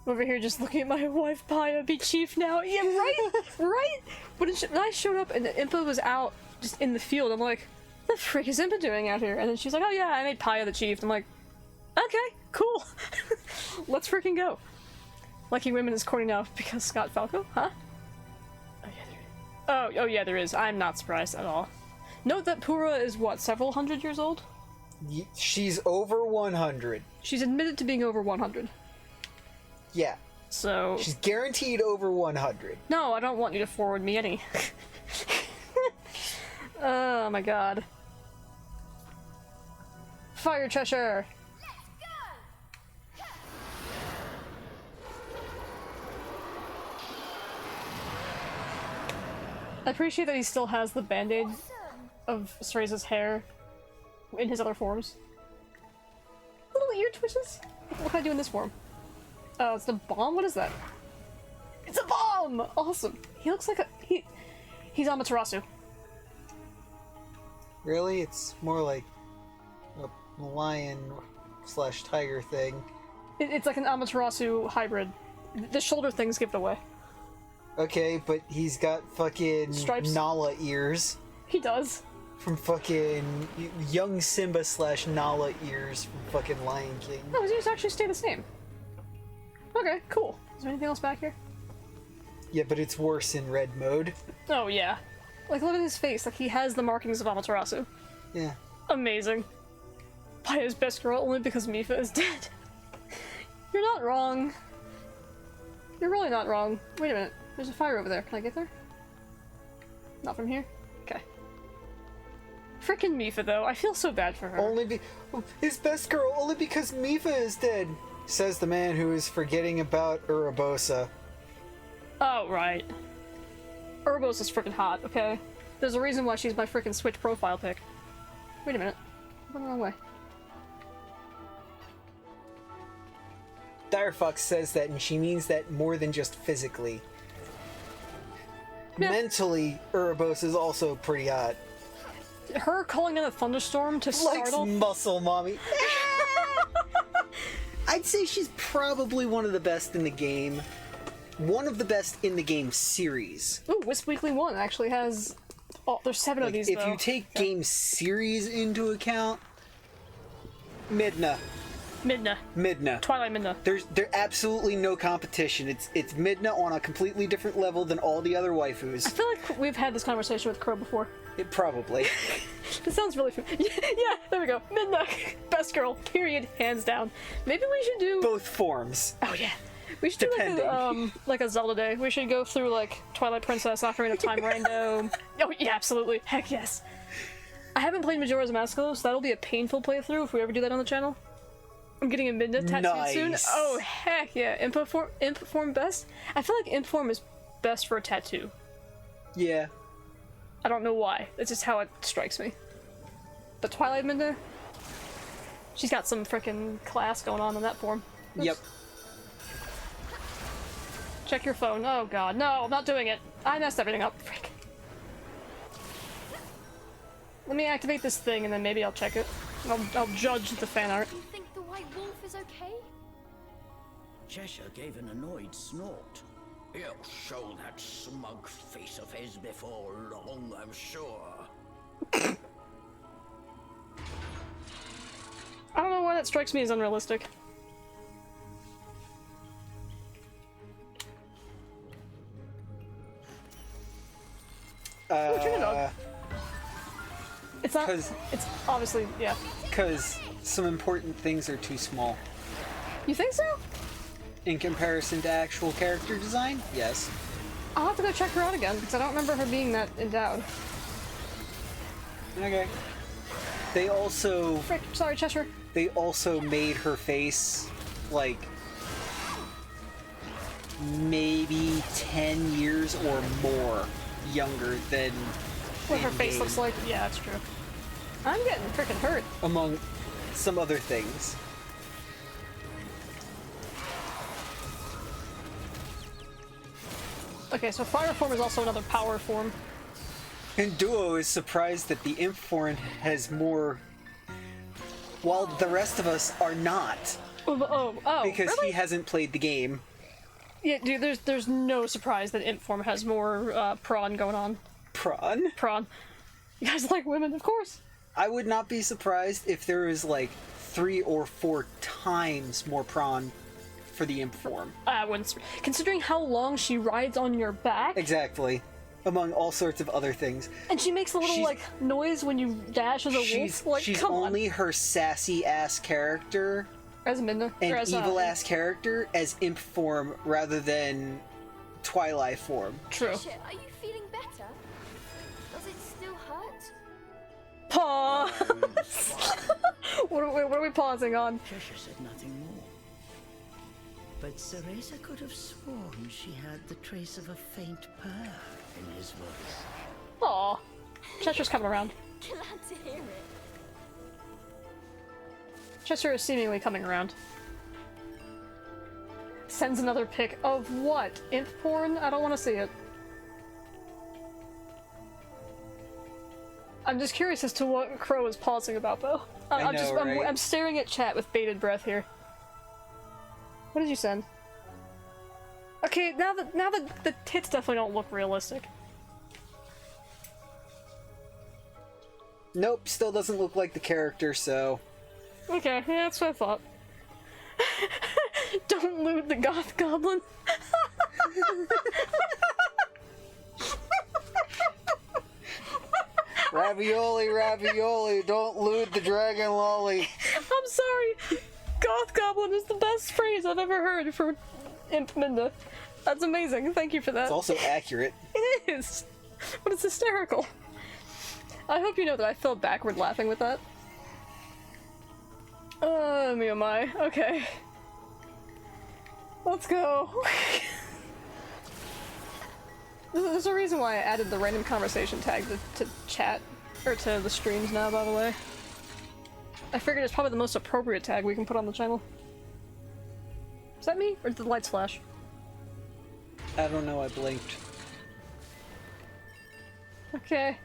Over here just looking at my wife Paya be chief now. Yeah, right? Right? When I showed up and Impa was out just in the field, I'm like, the frick is Impa doing out here? And then she's like, oh yeah, I made Paya the chief. I'm like, okay, cool. Let's freaking go. Lucky Women is corny now because Scott Falco? Huh? Oh yeah, there is. Oh yeah, there is. I'm not surprised at all. Note that Pura is what, several hundred years old? She's over 100. She's admitted to being over 100. Yeah. So... She's guaranteed over 100. No, I don't want you to forward me any. Oh my god. Fire Cheshire! I appreciate that he still has the band-aid of Cereza's hair in his other forms. Little ear twitches? What can I do in this form? Oh, it's the bomb? What is that? It's a bomb! Awesome. He looks like a... He's Amaterasu. Really? It's more like a lion/tiger thing. It's like an Amaterasu hybrid. The shoulder things give it away. Okay, but he's got fucking Stripes? Nala ears. He does. From fucking young Simba/Nala ears from fucking Lion King. No, his ears actually stay the same. Okay, cool. Is there anything else back here? Yeah, but it's worse in red mode. Oh, yeah. Like, look at his face. Like, he has the markings of Amaterasu. Yeah. Amazing. Paya's best girl only because Mifa is dead. You're not wrong. You're really not wrong. Wait a minute. There's a fire over there. Can I get there? Not from here? Okay. Frickin' Mifa, though. I feel so bad for her. His best girl only because Mifa is dead, says the man who is forgetting about Urabosa. Oh, right. Urbos is freaking hot, okay? There's a reason why she's my freaking Switch profile pic. Wait a minute. I'm going the wrong way. Direfox says that, and she means that more than just physically. Yeah. Mentally, Urbos is also pretty hot. Her calling in a thunderstorm to Likes startle... muscle, mommy. I'd say she's probably one of the best in the game. One of the best in the game series. Ooh, Wisp Weekly 1 actually has... Oh, there's 7 of these, If though. you take game series into account, Midna. Midna. Twilight Midna. There's absolutely no competition. It's Midna on a completely different level than all the other waifus. I feel like we've had this conversation with Crow before. It probably. It sounds really familiar. Yeah, there we go. Midna. Best girl. Period. Hands down. Maybe we should do... Both forms. Oh, yeah. We should do like a Zelda day. We should go through like Twilight Princess, Ocarina of Time, Rando. Oh yeah, absolutely. Heck yes. I haven't played Majora's Mask though, so that'll be a painful playthrough if we ever do that on the channel. I'm getting a Midna tattooed soon. Oh heck yeah. Imp form best? I feel like Imp form is best for a tattoo. Yeah. I don't know why. It's just how it strikes me. But Twilight Midna, she's got some freaking class going on in that form. Oops. Yep. Check your phone. Oh god, no, I'm not doing it. I messed everything up. Frick. Let me activate this thing and then maybe I'll check it. I'll judge the fan art. You think the White Wolf is okay? Cheshire gave an annoyed snort. He'll show that smug face of his before long, I'm sure. I don't know why that strikes me as unrealistic. Turn it on. It's not. It's obviously, yeah. Because some important things are too small. You think so? In comparison to actual character design, yes. I'll have to go check her out again, because I don't remember her being that endowed. Okay. They also... Frick, sorry, Cheshire. They also made her face, like, maybe 10 years or more younger than What her face in-game, looks like? Yeah, that's true. I'm getting freaking hurt. among some other things. Okay, so fire form is also another power form. And Duo is surprised that the Imp form has more, while the rest of us are not, Oh, because really? he hasn't played the game. Yeah, dude, there's no surprise that Imp form has more prawn going on. Prawn? Prawn. You guys like women, of course. I would not be surprised if there is like 3 or 4 times more prawn for the Imp form. I wouldn't. Considering how long she rides on your back. Exactly. Among all sorts of other things. And she makes a little, like, noise when you dash as a wolf. Like, She's come only on. her sassy-ass character As Midna. and or as, evil-ass character as Imp form rather than Twilight form. True. Shit, are you feeling better? Does it still hurt? Pause. what are we pausing on? Cheshire said nothing more. But Cereza could have sworn she had the trace of a faint purr in his voice. Aw. Cheshire's coming around. Glad to hear it. Cheshire is seemingly coming around. Sends another pic of what? Imp porn? I don't want to see it. I'm just curious as to what Crow is pausing about, though. I know, right? I'm staring at chat with bated breath here. What did you send? Okay, now that the tits definitely don't look realistic. Nope, still doesn't look like the character, so... Okay, yeah, that's what I thought. Don't loot the goth goblin. Ravioli, ravioli, don't lewd the dragon lolly. I'm sorry. Goth goblin is the best phrase I've ever heard for Imp Minda. That's amazing. Thank you for that. It's also accurate. It is. But it's hysterical. I hope you know that I fell backward laughing with that. Me oh my. Okay. Let's go. There's a reason why I added the random conversation tag to chat, or to the streams now, by the way. I figured it's probably the most appropriate tag we can put on the channel. Is that me? Or did the lights flash? I don't know, I blinked. Okay.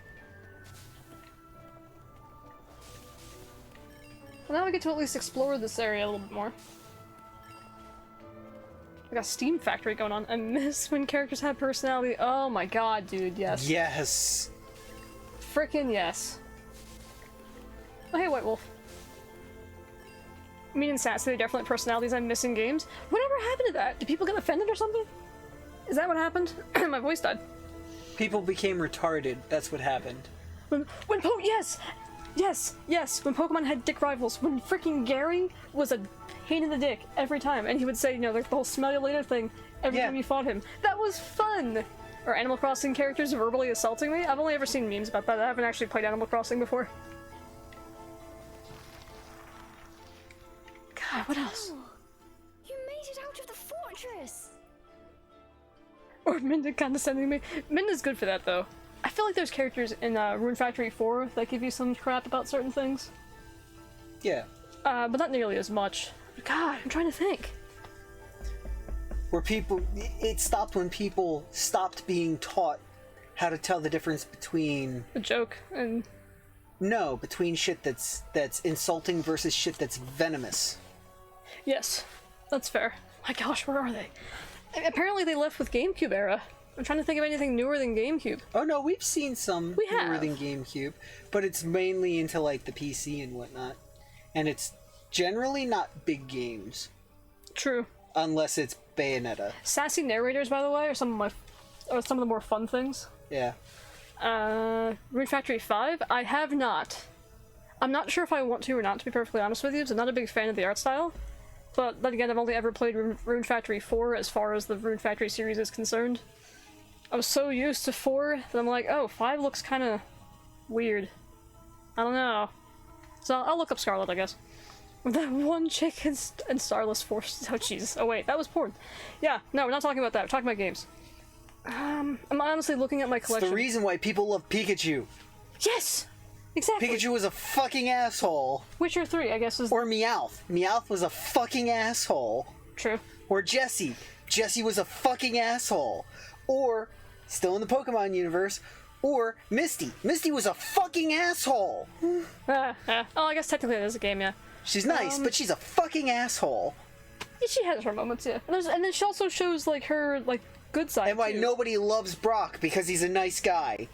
Well, now we get to at least explore this area a little bit more. like a steam factory going on. I miss when characters had personality. Oh my god, dude, yes. Yes. Frickin' yes. Oh, hey, White Wolf. Me and Sassy, they're definitely personalities I miss in games. Whatever happened to that? Did people get offended or something? Is that what happened? My voice died. People became retarded. That's what happened. Yes! Yes! Yes! When Pokemon had dick rivals. When freaking Gary was a pain in the dick every time. And he would say, you know, the whole smell you later thing every time you fought him. That was fun! Or Animal Crossing characters verbally assaulting me. I've only ever seen memes about that. I haven't actually played Animal Crossing before. God, what else? Oh, you made it out of the fortress! Or Minda condescending me. Minda's good for that, though. I feel like there's characters in Rune Factory 4 that give you some crap about certain things. Yeah. But not nearly as much. God, I'm trying to think. Where it stopped when people stopped being taught how to tell the difference between... A joke and... No, between shit that's insulting versus shit that's venomous. Yes, that's fair. My gosh, where are they? Apparently they left with GameCube era. I'm trying to think of anything newer than GameCube. Oh no, we've seen some We newer have. than GameCube, but it's mainly into like the PC and whatnot. And it's generally not big games. True. Unless it's Bayonetta. Sassy narrators, by the way, are some of the more fun things. Yeah. Rune Factory 5, I have not. I'm not sure if I want to or not, to be perfectly honest with you, because I'm not a big fan of the art style. But then again, I've only ever played Rune Factory 4 as far as the Rune Factory series is concerned. I was so used to 4 that I'm like, oh, 5 looks kind of weird. I don't know. So I'll look up Scarlet, I guess. That one chick in Starless Force. Oh, Jesus. Oh, wait, that was porn. Yeah, no, we're not talking about that. We're talking about games. I'm honestly looking at my It's collection. the reason why people love Pikachu. Yes! Exactly. Pikachu was a fucking asshole. Witcher 3, I guess, is Or Meowth. Meowth was a fucking asshole. true. Or Jessie. Jessie was a fucking asshole. Or, still in the Pokemon universe, or Misty. Misty was a fucking asshole. Oh, I guess technically it is a game, yeah. She's nice, but she's a fucking asshole. She has her moments, yeah. And then she also shows, like, her, like, good side, And why too. nobody loves Brock, because he's a nice guy.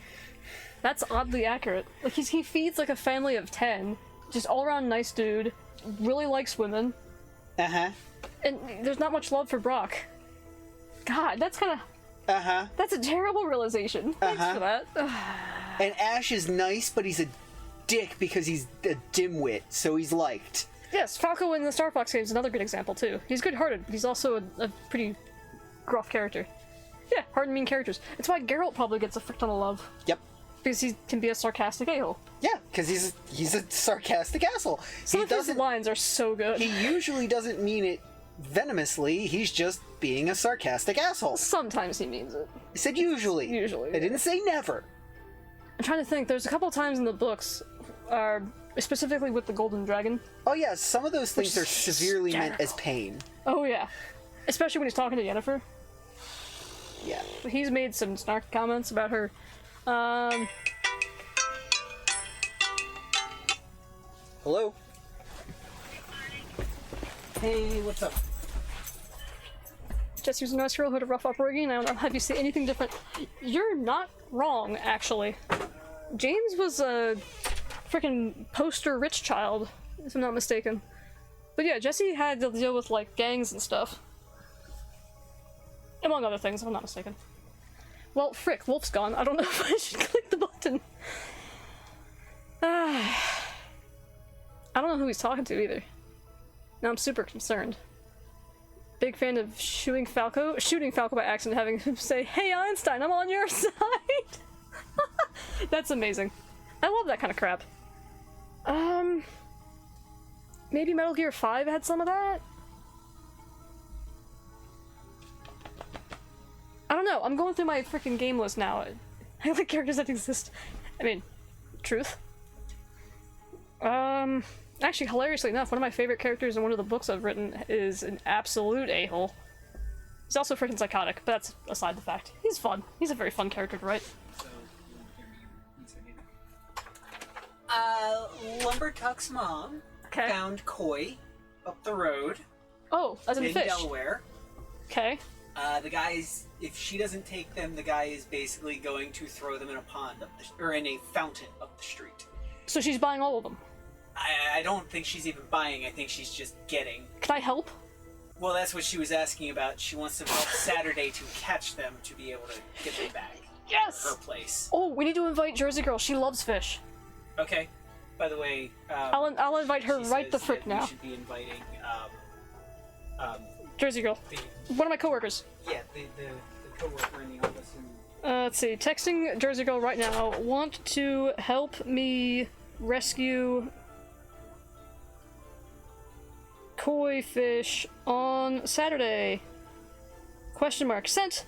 That's oddly accurate. Like, he feeds, like, a family of 10. Just all-around nice dude. Really likes women. Uh-huh. And there's not much love for Brock. God, that's kind of... Uh-huh. That's a terrible realization. Thanks for that. And Ash is nice, but he's a dick because he's a dimwit, so he's liked. Yes, Falco in the Star Fox game is another good example, too. He's good-hearted, but he's also a pretty gruff character. Yeah, hard and mean characters. It's why Geralt probably gets a frick ton of love. Yep. Because he can be a sarcastic a-hole. Yeah, because he's a sarcastic asshole. Some of his lines are so good. He usually doesn't mean it venomously, he's just being a sarcastic asshole. Sometimes he means it. I said usually. Usually, I didn't say never. I'm trying to think. There's a couple times in the books, specifically with the Golden Dragon. Oh yeah, some of those things Which are is severely meant as hysterical. pain. Oh yeah. Especially when he's talking to Yennefer. Yeah. He's made some snarky comments about her. Hello? Hey, what's up? Jessie was a nice girl who had a rough upbringing. I don't know, have you seen anything different? You're not wrong, actually. James was a freaking poster rich child, if I'm not mistaken. But yeah, Jessie had to deal with, like, gangs and stuff. Among other things, if I'm not mistaken. Well, frick, Wolf's gone. I don't know if I should click the button. I don't know who he's talking to, either. Now I'm super concerned. Big fan of shooting Falco by accident, having him say, "Hey Einstein, I'm on your side." That's amazing. I love that kind of crap. Maybe Metal Gear 5 had some of that? I don't know, I'm going through my freaking game list now. I like characters that exist. I mean, truth. Actually, hilariously enough, one of my favorite characters in one of the books I've written is an absolute a-hole. He's also freaking psychotic, but that's aside the fact. He's fun. He's a very fun character to write. Lumbertuck's mom Okay. found koi up the road Oh, as in in fish. Delaware. Okay. The guy's, if she doesn't take them, the guy is basically going to throw them in a pond or in a fountain up the street. So she's buying all of them. I don't think she's even buying. I think she's just getting. Can I help? Well, that's what she was asking about. She wants to help Saturday to catch them to be able to get them back. Yes! Her place. Oh, we need to invite Jersey Girl. She loves fish. Okay. By the way, I'll invite her she right the says frick that now. We should be inviting, Jersey Girl. One of my coworkers. the coworker in the office. Let's see. Texting Jersey Girl right now. Want to help me rescue koi fish on Saturday? Question mark. Sent!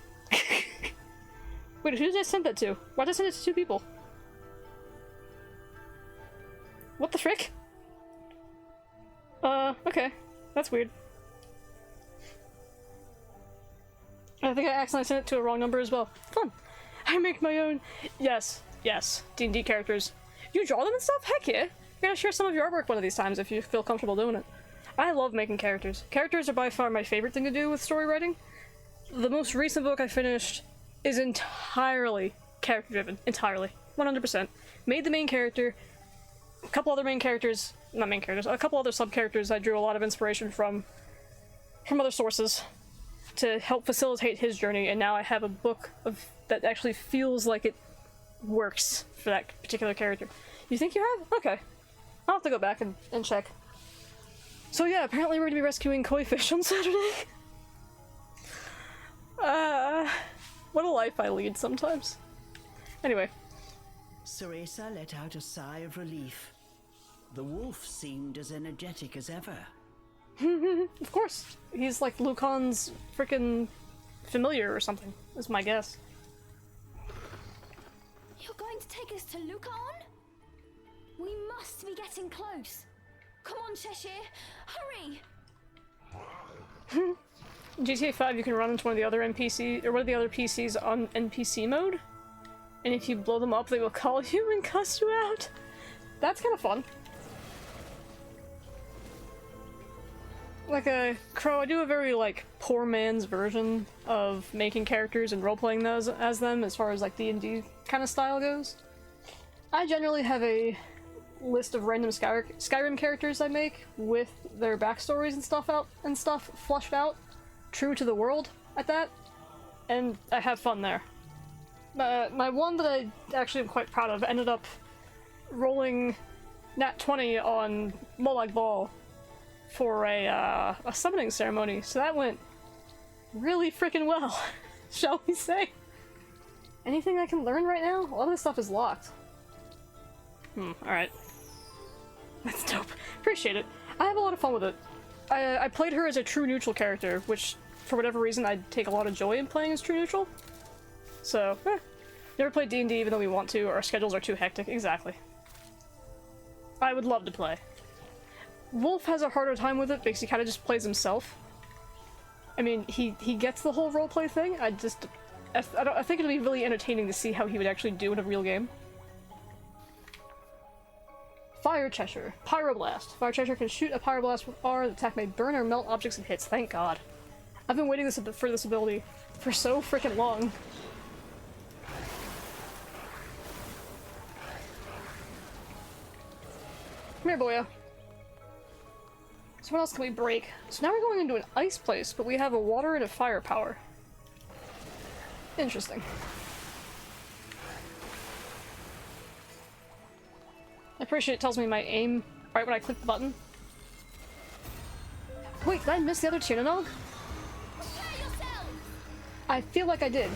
Wait, who did I send that to? Why did I send it to 2 people? What the frick? Okay. That's weird. I think I accidentally sent it to a wrong number as well. Fun. I make my own. Yes. D&D characters. You draw them and stuff? Heck yeah. You're gonna share some of your artwork one of these times if you feel comfortable doing it. I love making characters. Characters are by far my favorite thing to do with story writing. The most recent book I finished is entirely character-driven. Entirely. 100%. Made the main character. A couple other main characters. Not main characters. A couple other sub-characters I drew a lot of inspiration from other sources to help facilitate his journey, and now I have a book that actually feels like it works for that particular character. You think you have? Okay. I'll have to go back and check. So yeah, apparently we're gonna be rescuing koi fish on Saturday. What a life I lead sometimes. Anyway. Cereza let out a sigh of relief. The wolf seemed as energetic as ever. Of course. He's like Lucan's frickin' familiar or something, is my guess. You're going to take us to Lucan? We must be getting close. Come on, Cheshire, hurry! GTA 5, you can run into one of the other NPCs, or one of the other PCs on NPC mode, and if you blow them up, they will call you and cuss you out. That's kind of fun. Like a Crow, I do a very, like, poor man's version of making characters and role-playing those as them, as far as, like, D&D kind of style goes. I generally have a list of random Skyrim characters I make, with their backstories and stuff flushed out, true to the world at that, and I have fun there. My one that I actually am quite proud of ended up rolling nat 20 on Molag Bal for a summoning ceremony, so that went really freaking well, shall we say. Anything I can learn right now? A lot of this stuff is locked. Alright. That's dope. Appreciate it. I have a lot of fun with it. I played her as a true neutral character, which, for whatever reason, I take a lot of joy in playing as true neutral. So, never played D&D even though we want to, our schedules are too hectic. Exactly. I would love to play. Wolf has a harder time with it because he kind of just plays himself. I mean, he gets the whole roleplay thing. I think it'll be really entertaining to see how he would actually do in a real game. Fire Cheshire. Pyroblast. Fire Cheshire can shoot a pyroblast with R. The attack may burn or melt objects it hits. Thank God. I've been waiting for this ability for so freaking long. Come here, boya. So what else can we break? So now we're going into an ice place, but we have a water and a fire power. Interesting. I appreciate it tells me my aim right when I click the button. Wait, did I miss the other Tunanog? I feel like I did.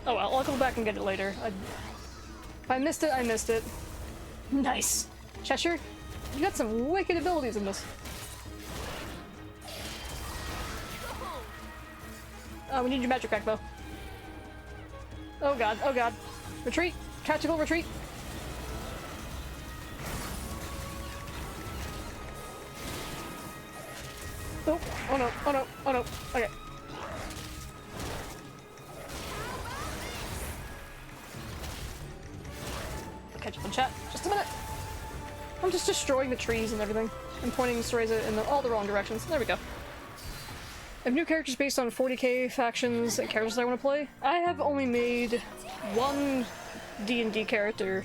Oh well, I'll go back and get it later. If I missed it, I missed it. Nice! Cheshire, you got some wicked abilities in this. Oh, we need your magic crack bow. Oh god, oh god. Retreat! Tactical retreat! Oh, oh no, oh no, oh no. Okay. I'll catch up in chat. Just a minute! I'm just destroying the trees and everything. And pointing Cereza in all the wrong directions. There we go. I have new characters based on 40k factions and characters I want to play. I have only made one D&D character,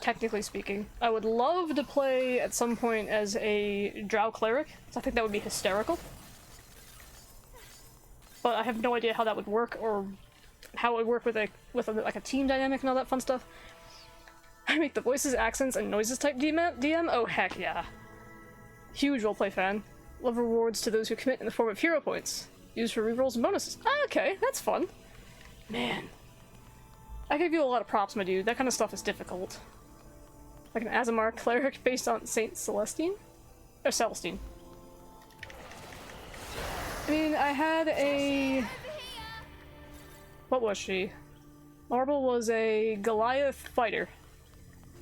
technically speaking. I would love to play at some point as a drow cleric, so I think that would be hysterical. But I have no idea how that would work, or how it would work with like a team dynamic and all that fun stuff. I make the voices, accents, and noises type DM? Oh heck yeah. Huge roleplay fan. Love rewards to those who commit in the form of hero points. Used for rerolls and bonuses. Okay, that's fun. Man. I give you a lot of props, my dude. That kind of stuff is difficult. Like an Azamar cleric based on Saint Celestine? Or Celestine. I mean, I had a... What was she? Marble was a Goliath fighter.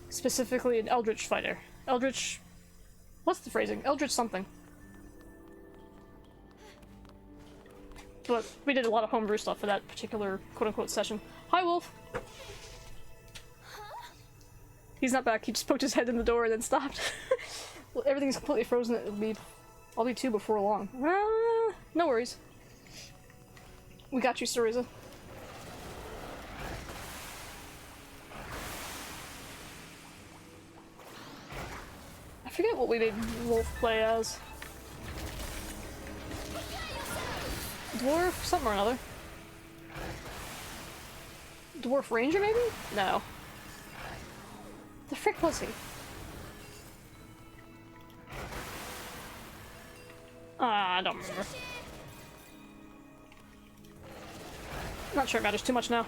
Specifically an Eldritch fighter. Eldritch... What's the phrasing? Eldritch something. But we did a lot of homebrew stuff for that particular quote-unquote session. Hi, Wolf! He's not back, he just poked his head in the door and then stopped. Well, everything's completely frozen, I'll be 2 before long. No worries. We got you, Cereza. I forget what we made Wolf play as. Dwarf something or another. Dwarf Ranger, maybe? No. The frick was he? I don't remember. Not sure it matters too much now.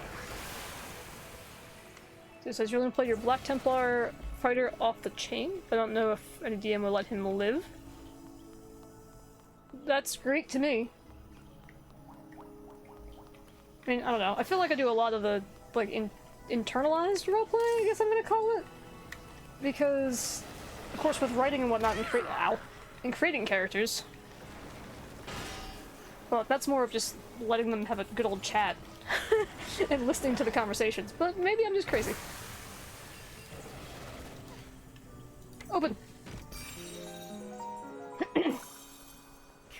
So it says you're going to play your Black Templar fighter off the chain. I don't know if any DM will let him live. That's great to me. I mean, I don't know. I feel like I do a lot of the, like, internalized roleplay, I guess I'm gonna call it. Because, of course, with writing and whatnot and creating characters, well, that's more of just letting them have a good old chat and listening to the conversations. But maybe I'm just crazy. Open.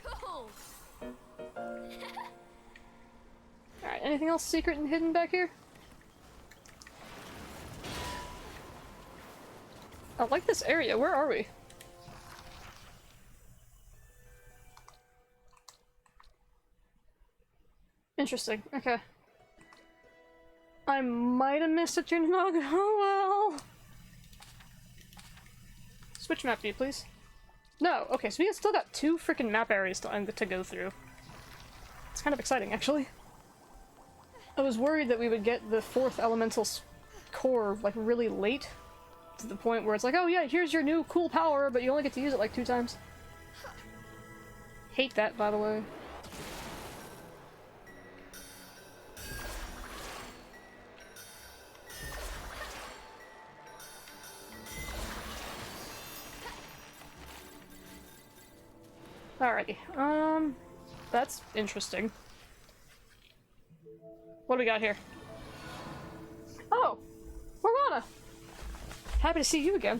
Cool. Alright, anything else secret and hidden back here? I like this area. Where are we? Interesting. Okay. I might have missed a tuning log. Oh well. Switch map view, please. No. Okay, so we still got 2 freaking map areas to go through. It's kind of exciting, actually. I was worried that we would get the 4th elemental core like really late, to the point where it's like, oh yeah, here's your new cool power, but you only get to use it like 2 times. Hate that, by the way. Alrighty, that's interesting. What do we got here? Oh! Morgana! Happy to see you again.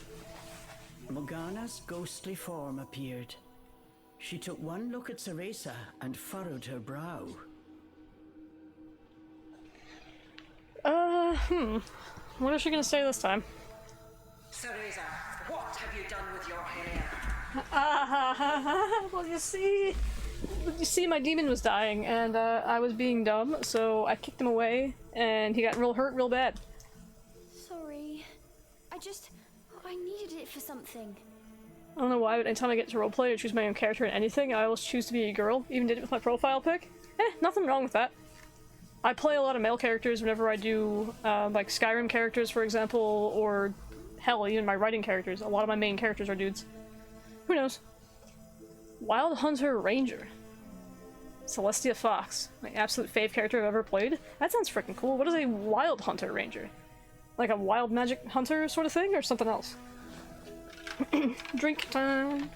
Morgana's ghostly form appeared. She took one look at Cereza and furrowed her brow. What is she gonna say this time? Cereza, what have you done with your hair? Well, you see, my demon was dying, and I was being dumb, so I kicked him away, and he got real hurt real bad. Sorry. I needed it for something. I don't know why, but anytime I get to roleplay or choose my own character in anything, I always choose to be a girl. Even did it with my profile pic. Nothing wrong with that. I play a lot of male characters whenever I do, like Skyrim characters, for example, or hell, even my writing characters. A lot of my main characters are dudes. Who knows? Wild Hunter Ranger. Celestia Fox. My absolute fave character I've ever played. That sounds freaking cool. What is a Wild Hunter Ranger? Like a wild magic hunter sort of thing, or something else? Drink time!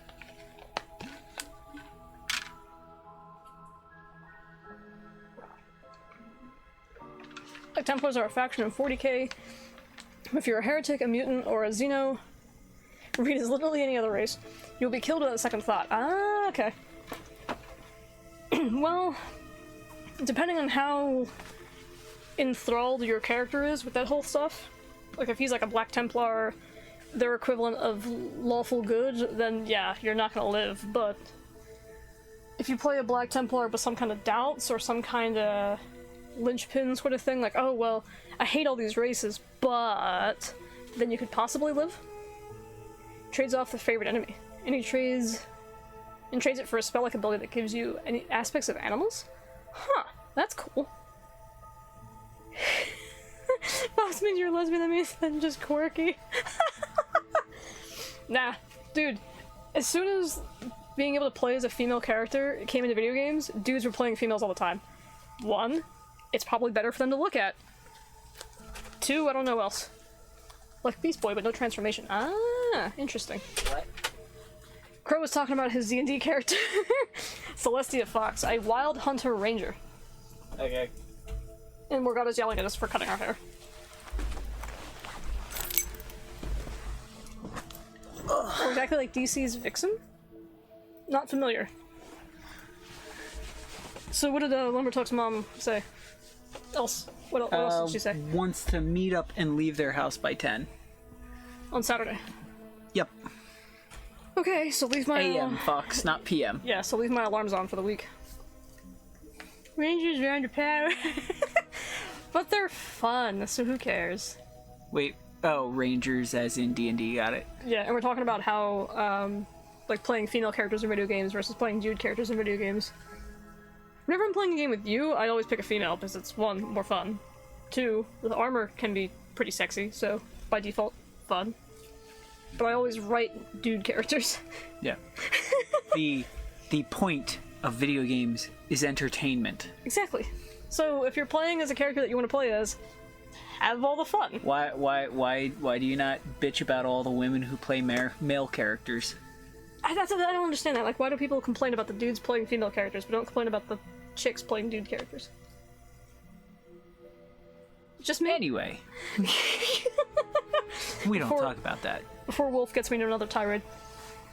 The Templars are a faction in 40k. If you're a heretic, a mutant, or a Xeno, Reed is literally any other race. You'll be killed without a second thought. Ah, okay. Well, depending on how enthralled your character is with that whole stuff, like if he's like a Black Templar, their equivalent of lawful good, then yeah, you're not gonna live. But if you play a Black Templar with some kind of doubts or some kind of linchpin sort of thing, like, oh well, I hate all these races, but then you could possibly live. Trades off the favorite enemy, and he trades it for a spell-like ability that gives you any aspects of animals. Huh, that's cool. Boss means you're a lesbian, that means I'm just quirky. Nah, dude, as soon as being able to play as a female character came into video games, dudes were playing females all the time. 1, it's probably better for them to look at. 2, I don't know else. Like Beast Boy, but no transformation. Ah, interesting. What? Crow was talking about his D&D character. Celestia Fox, a wild hunter ranger. Okay. And Morgana's yelling at us for cutting our hair. Or exactly like DC's Vixen? Not familiar. So what did Lumbertuck's mom say? What else did she say? Wants to meet up and leave their house by 10. On Saturday. Yep. Okay, so leave my... AM, Fox, not PM. Yeah, so leave my alarms on for the week. Rangers are underpowered. But they're fun, so who cares? Wait, oh, Rangers as in D&D, got it. Yeah, and we're talking about how, like, playing female characters in video games versus playing dude characters in video games. Whenever I'm playing a game with you, I always pick a female, because it's 1, more fun. 2, the armor can be pretty sexy, so by default, fun. But I always write dude characters. Yeah. The point of video games is entertainment. Exactly. So if you're playing as a character that you want to play as, have all the fun. Why do you not bitch about all the women who play male characters? I don't understand that. Like, why do people complain about the dudes playing female characters, but don't complain about the chicks playing dude characters? Just me. Anyway. We don't talk about that. Before Wolf gets me into another tirade.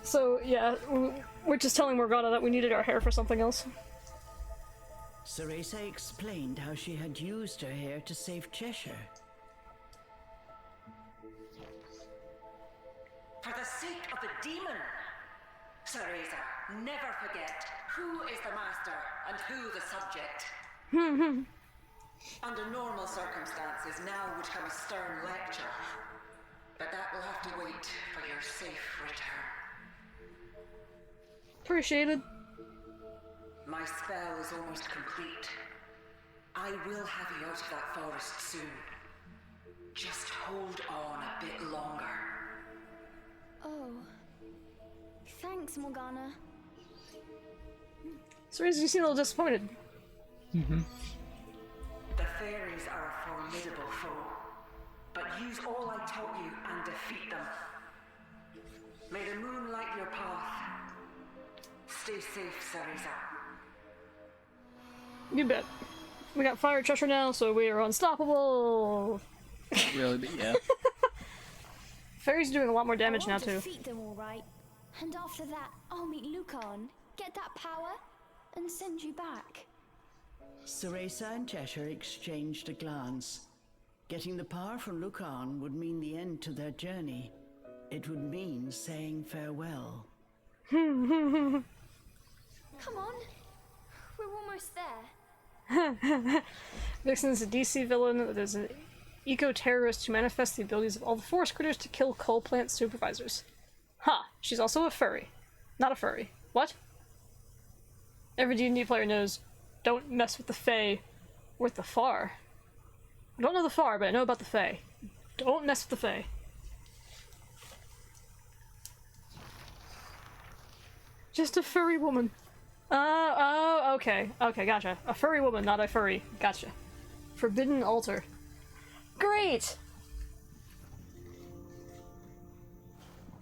So, yeah, we're just telling Morgana that we needed our hair for something else. Cereza explained how she had used her hair to save Cheshire. For the sake of the demon, Cereza, never forget who is the master and who the subject. Under normal circumstances, now would come a stern lecture. But that will have to wait for your safe return. Appreciated. My spell is almost complete. I will have you out of that forest soon. Just hold on a bit longer. Oh. Thanks, Morgana. Cereza, you seem a little disappointed. The fairies are a formidable foe, but use all I taught you and defeat them. May the moon light your path. Stay safe, Cereza. You bet. We got Fire Cheshire now, so we are unstoppable. Really, but yeah. Fairy's doing a lot more damage now, I want to too. defeat them all right. And after that, I'll meet Lucan, get that power, and send you back. Cereza and Cheshire exchanged a glance. Getting the power from Lucan would mean the end to their journey. It would mean saying farewell. Come on. We're almost there. Vixen is a DC villain that is an eco-terrorist who manifests the abilities of all the forest critters to kill coal plant supervisors. Huh. She's also a furry. Not a furry. What? Every D&D player knows, don't mess with the Fae or with the Far. I don't know the Far, but I know about the Fae. Don't mess with the Fae. Just a furry woman. Oh, okay. Okay, gotcha. A furry woman, not a furry. Gotcha. Forbidden altar. Great!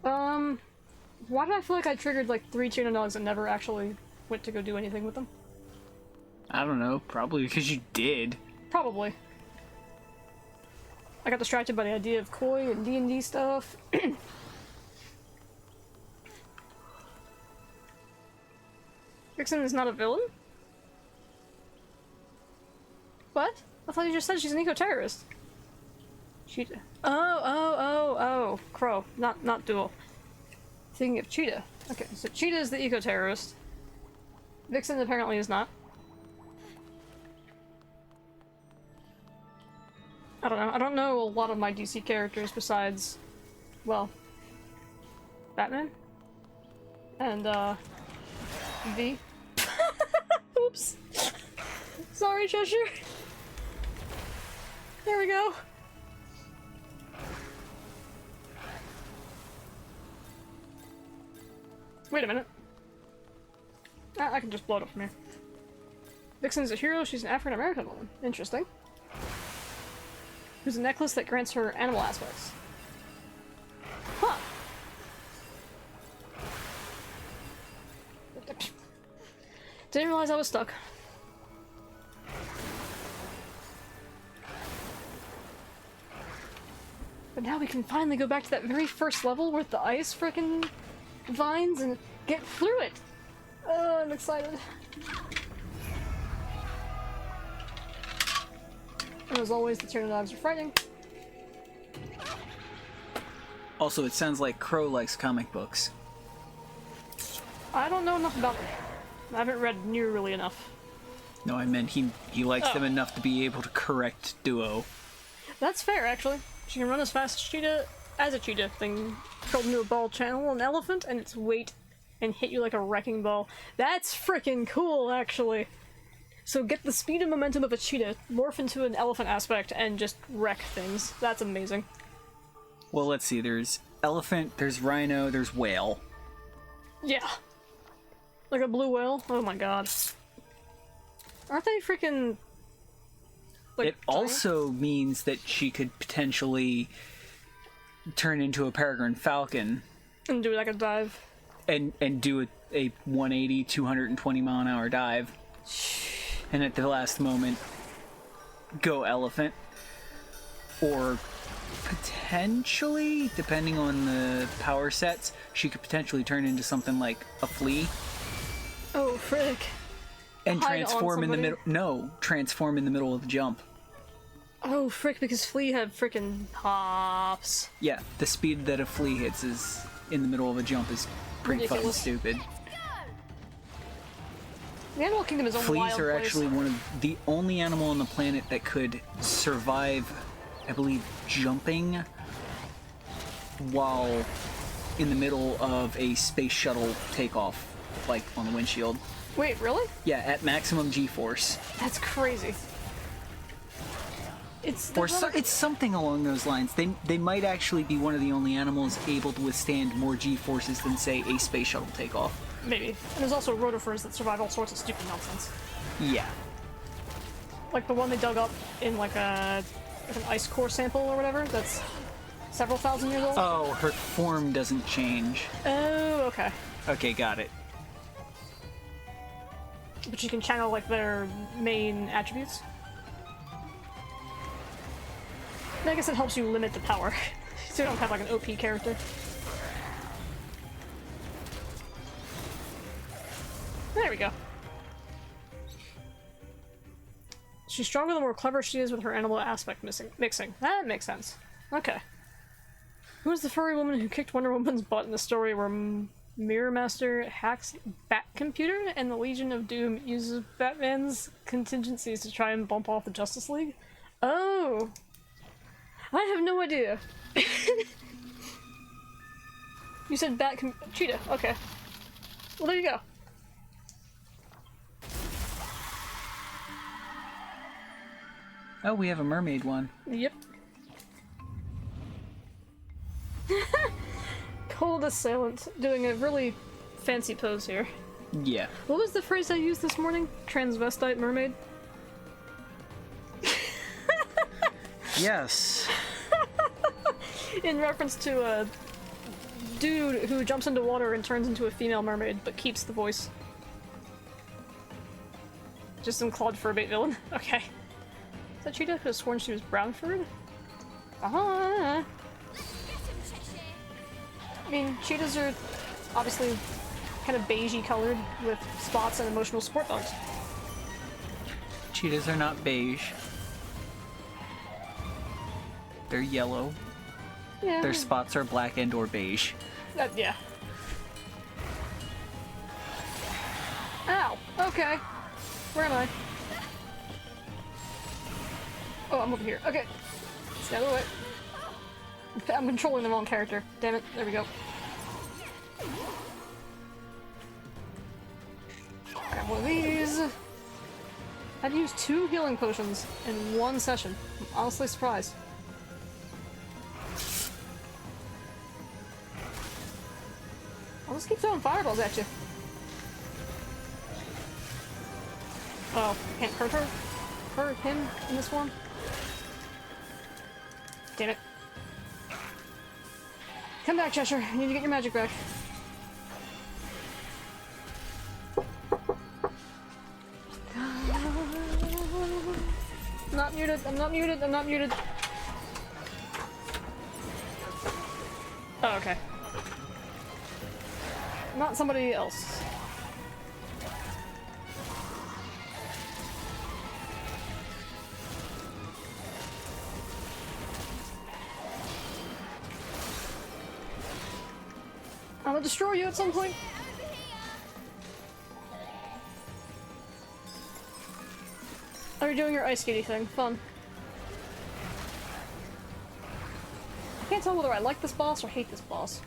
Why did I feel like I triggered like 3 tuna dogs and never actually went to go do anything with them? I don't know, probably because you did. Probably. I got distracted by the idea of Koi and D&D stuff. Vixen is not a villain? What? I thought you just said she's an eco-terrorist. Cheetah. Oh. Crow. Not Duel. Thinking of Cheetah. Okay, so Cheetah is the eco-terrorist. Vixen apparently is not. I don't know. I don't know a lot of my DC characters besides, well, Batman. And, V. Oops. Sorry, Cheshire. There we go. Wait a minute. I can just blow it up from here. Vixen's a hero. She's an African-American woman. Interesting. There's a necklace that grants her animal aspects. Huh. Didn't realize I was stuck. But now we can finally go back to that very first level with the ice frickin' vines and get through it. Oh, I'm excited. And as always, the Tyrannodogs are frightening. Also, it sounds like Crow likes comic books. I don't know enough about them. I haven't read nearly enough. No, I meant he likes them enough to be able to correct Duo. That's fair, actually. She can run as fast as a cheetah thing, curled into a ball, channel an elephant, and its weight, and hit you like a wrecking ball. That's freaking cool, actually. So get the speed and momentum of a cheetah, morph into an elephant aspect, and just wreck things. That's amazing. Well, let's see. There's elephant, there's rhino, there's whale. Yeah. Like a blue whale? Oh my god. Aren't they freaking... like, it also means that she could potentially turn into a peregrine falcon. And do like a dive. And do a 180, 220 mile an hour dive. And at the last moment, go elephant. Or potentially, depending on the power sets, she could potentially turn into something like a flea. Oh, frick. And Hide transform in the on middle. No, transform in the middle of the jump. Oh, frick, because Flea had frickin' hops. Yeah, the speed that a flea hits is in the middle of a jump is pretty fucking Ridiculous. stupid. The Animal Kingdom is a Fleas wild are place. actually one of the only animal on the planet that could survive, I believe, jumping while in the middle of a space shuttle takeoff, like on the windshield. Wait, really? Yeah, at maximum G-force. That's crazy. It's something along those lines. They might actually be one of the only animals able to withstand more G-forces than, say, a space shuttle takeoff. Maybe. And there's also rotifers that survive all sorts of stupid nonsense. Yeah. Like the one they dug up in like an ice core sample or whatever, that's several thousand years old. Oh, her form doesn't change. Oh, okay. Okay, got it. But you can channel like their main attributes. And I guess it helps you limit the power, so you don't have like an OP character. There we go. She's stronger the more clever she is with her animal aspect mixing. That makes sense. Okay. Who was the furry woman who kicked Wonder Woman's butt in the story where Mirror Master hacks Bat Computer and the Legion of Doom uses Batman's contingencies to try and bump off the Justice League? Oh! I have no idea. You said Cheetah, okay. Well, there you go. Oh, we have a mermaid one. Yep. Cold Assailant, doing a really fancy pose here. Yeah. What was the phrase I used this morning? Transvestite mermaid? Yes. In reference to a dude who jumps into water and turns into a female mermaid, but keeps the voice. Just some Claude Furbait villain. Okay. Is that Cheetah? I could have sworn she was brown furred? Ah. I mean, cheetahs are obviously kind of beigey colored with spots and emotional support dogs. Cheetahs are not beige. They're yellow. Yeah. Their spots are black and or beige. Yeah. Ow! Okay. Where am I? Oh, I'm over here. Okay. Stay out of the way. I'm controlling the wrong character. Damn it. There we go. Grab one of these. I've used 2 healing potions in 1 session. I'm honestly surprised. I'll just keep throwing fireballs at you. Oh, can't hurt her? Hurt him in this one? Damn it. Come back, Cheshire. You need to get your magic back. I'm not muted. I'm not muted. I'm not muted. Oh, okay. Not somebody else. I'm gonna destroy you at some point. Oh, you're doing your ice skating thing. Fun. I can't tell whether I like this boss or hate this boss.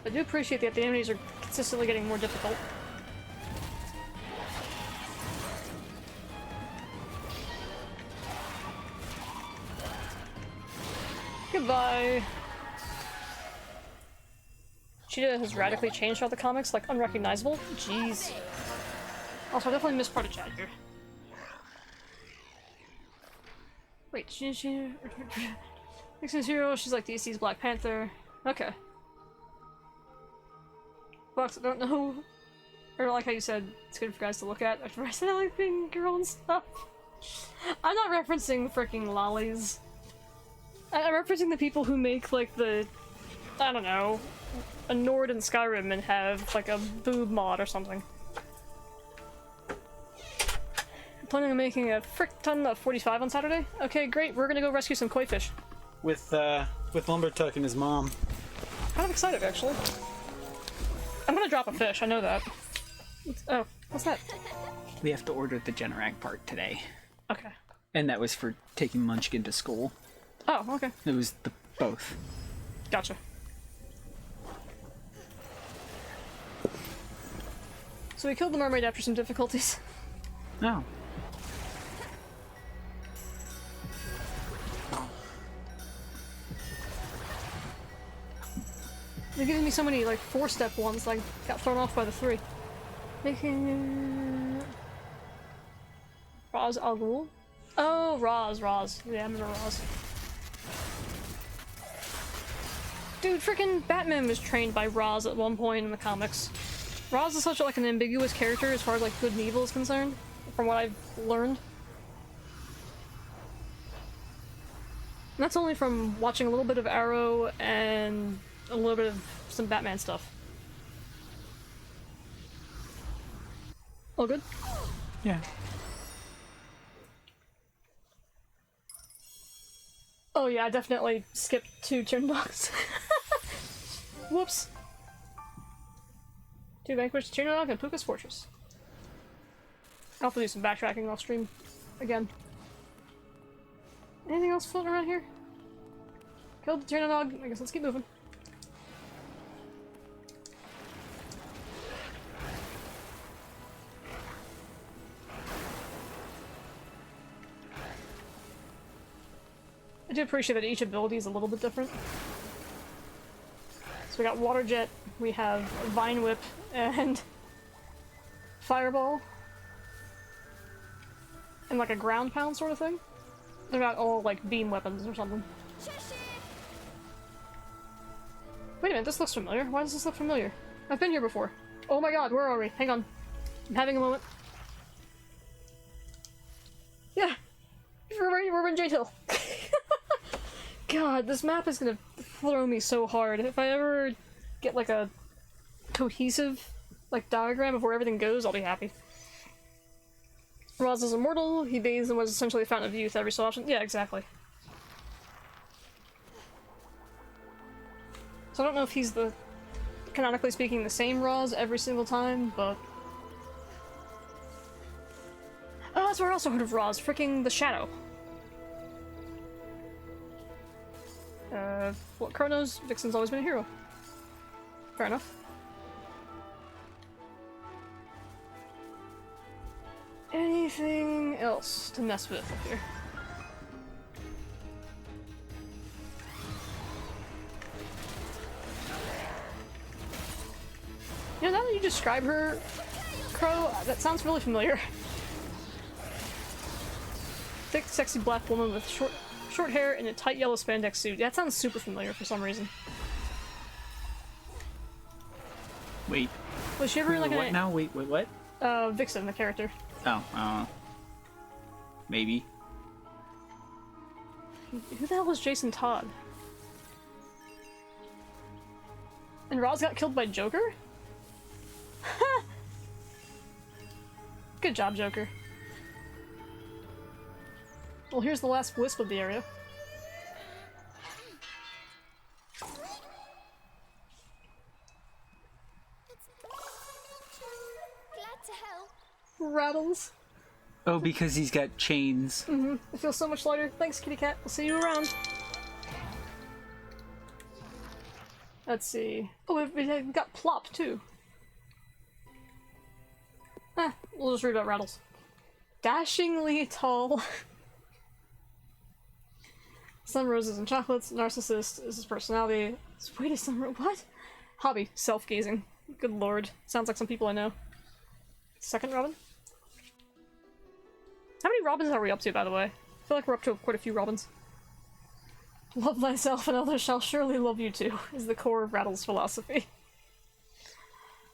I do appreciate that the enemies are consistently getting more difficult. Goodbye. Cheetah has radically changed throughout the comics, like unrecognizable. Jeez. Also, I definitely missed part of chat here. Wait, she Nixon's hero, she's like DC's Black Panther. Okay. Fox, I don't know. Or like how you said, it's good for guys to look at. After I said I like being a girl and stuff. I'm not referencing freaking lollies. I'm referencing the people who make like the, I don't know, a Nord in Skyrim and have like a boob mod or something. I'm planning on making a frick ton of 45 on Saturday. Okay, great. We're gonna go rescue some koi fish. With Lumbertuck and his mom. Kind of excited actually. I'm gonna drop a fish. I know that. Oh, what's that? We have to order the Generac part today. Okay. And that was for taking Munchkin to school. Oh, okay. It was both. Gotcha. So we killed the mermaid after some difficulties. Oh. They're giving me so many like 4-step ones, like got thrown off by the 3. Making Roz Al Ghul? Oh, Roz. Yeah, I remember Roz. Dude, freaking Batman was trained by Roz at one point in the comics. Roz is such like an ambiguous character as far as like good and evil is concerned, from what I've learned. And that's only from watching a little bit of Arrow and a little bit of some Batman stuff. All good? Yeah. Oh yeah, I definitely skipped 2 turn blocks. Whoops. 2 Vanquished, Tiernog, and Puka's Fortress. I'll have to do some backtracking off stream again. Anything else floating around here? Killed the Tiernog. I guess let's keep moving. I do appreciate that each ability is a little bit different. So we got Water Jet, we have Vine Whip, and Fireball. And like a ground pound sort of thing. They're not all like beam weapons or something. Wait a minute, this looks familiar. Why does this look familiar? I've been here before. Oh my god, where are we? Hang on. I'm having a moment. Yeah! We're in Jade Hill. God, this map is gonna throw me so hard. If I ever get like a cohesive like diagram of where everything goes, I'll be happy. Roz is immortal, he bathes in what is essentially a fountain of youth every so often. Yeah, exactly. So I don't know if he's the, canonically speaking, the same Roz every single time, but... Oh, that's where I also heard of Roz, freaking the Shadow. Well, Chronos, Vixen's always been a hero. Fair enough. Anything else to mess with up here? You know, now that you describe her, Crow, that sounds really familiar. Thick, sexy black woman with short hair and a tight yellow spandex suit. That sounds super familiar for some reason. Wait. Was she ever like what now? Wait, what? Vixen, the character. Oh, maybe. Who the hell was Jason Todd? And Roz got killed by Joker? Good job, Joker. Well, here's the last wisp of the area. Glad to help. Rattles. Oh, because he's got chains. Mm-hmm. It feels so much lighter. Thanks, kitty cat. I'll see you around. Let's see. Oh, it got plop, too. We'll just read about Rattles. Dashingly tall. Some roses and chocolates. Narcissist is his personality. Wait, is some what? Hobby. Self-gazing. Good lord. Sounds like some people I know. Second Robin? How many Robins are we up to, by the way? I feel like we're up to quite a few Robins. Love thyself and others shall surely love you too, is the core of Rattle's philosophy.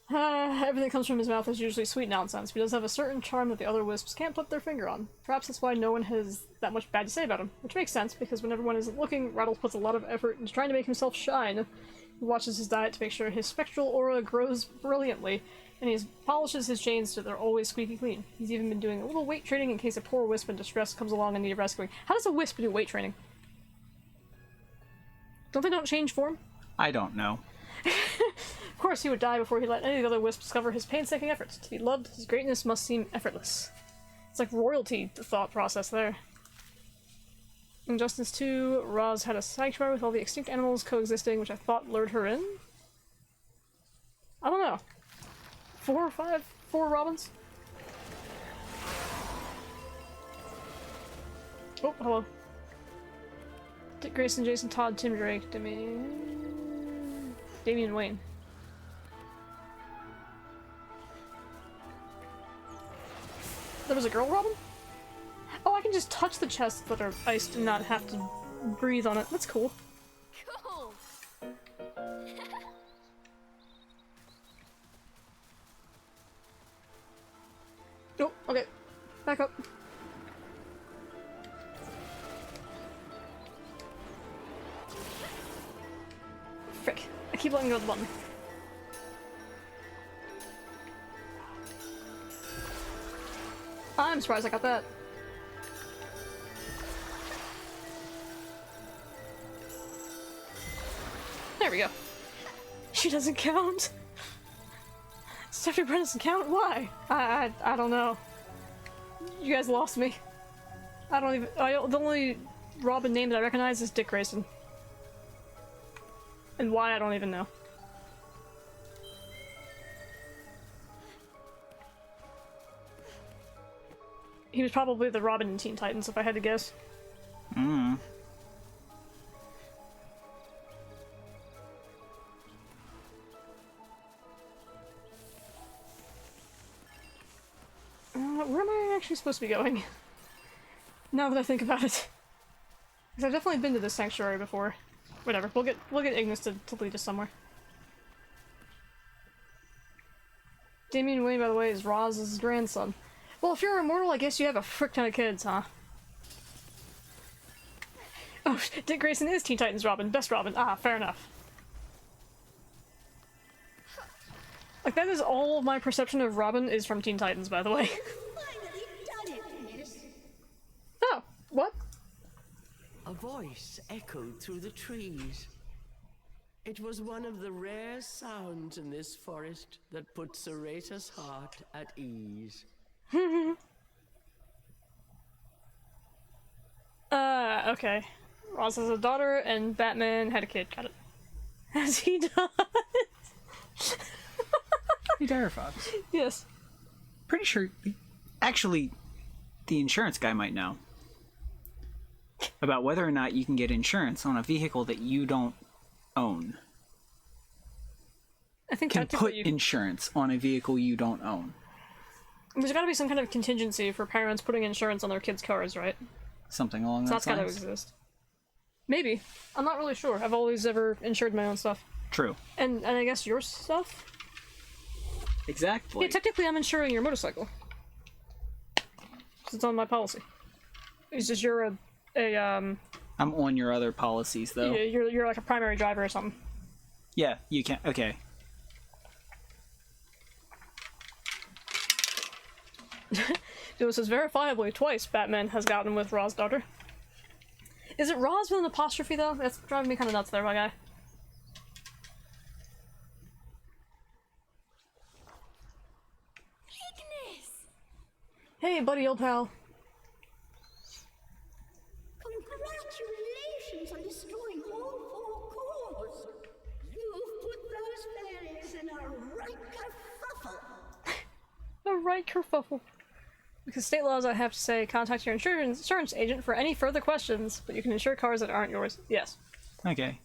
Everything comes from his mouth is usually sweet nonsense, but he does have a certain charm that the other wisps can't put their finger on. Perhaps that's why no one has that much bad to say about him, which makes sense, because when everyone isn't looking, Rattle puts a lot of effort into trying to make himself shine. He watches his diet to make sure his spectral aura grows brilliantly, and he polishes his chains so they're always squeaky clean. He's even been doing a little weight training in case a poor wisp in distress comes along and need rescuing. How does a wisp do weight training? Don't change form? I don't know. Of course he would die before he let any of the other wisps discover his painstaking efforts. To be loved, his greatness must seem effortless. It's like royalty, the thought process there. Injustice 2, Roz had a sanctuary with all the extinct animals coexisting, which I thought lured her in? I don't know. 4 or 5? 4 Robins? Oh, hello. Dick Grayson, Jason Todd, Tim Drake, Damian Wayne. There was a girl Robin? Oh, I can just touch the chests that are iced and not have to breathe on it. That's cool. Cool. Oh, okay. Back up. Frick. I keep letting go of the button. I'm surprised I got that. There we go. She doesn't count. Stephanie Brent doesn't count? Why? I don't know. You guys lost me. I don't even- the only Robin name that I recognize is Dick Grayson. And why, I don't even know. He was probably the Robin in Teen Titans, if I had to guess. Hmm. Where am I actually supposed to be going? Now that I think about it. Because I've definitely been to this sanctuary before. Whatever, we'll get Ignis to lead us somewhere. Damian Wayne, by the way, is Roz's grandson. Well, if you're immortal, I guess you have a frick ton of kids, huh? Oh, Dick Grayson is Teen Titans Robin. Best Robin. Ah, fair enough. Like, that is all my perception of Robin is from Teen Titans, by the way. Finally done it, miss. Oh, what? A voice echoed through the trees. It was one of the rare sounds in this forest that put Cereza's heart at ease. Okay. Roz has a daughter, and Batman had a kid. Got it. As he does. Hey, Dire Fox. Yes. Pretty sure. Actually, the insurance guy might know about whether or not you can get insurance on a vehicle that you don't own. I think Can put you... insurance on a vehicle you don't own. There's gotta be some kind of contingency for parents putting insurance on their kids' cars, right? Something along So those that's gotta lines. exist. Maybe. I'm not really sure. I've always ever insured my own stuff. True. And I guess your stuff? Exactly. Yeah, technically I'm insuring your motorcycle. 'Cause it's on my policy. It's just you're I'm on your other policies, though. you're like a primary driver or something. Yeah, you can. Okay. It says verifiably twice Batman has gotten with Ra's daughter. Is it Ra's with an apostrophe though? That's driving me kind of nuts there, my guy. Ignis! Hey, buddy, old pal. Congratulations on destroying all four cores. You've put those fairies in a right kerfuffle. A right kerfuffle. Because state laws, I have to say, contact your insurance agent for any further questions, but you can insure cars that aren't yours. Yes. Okay.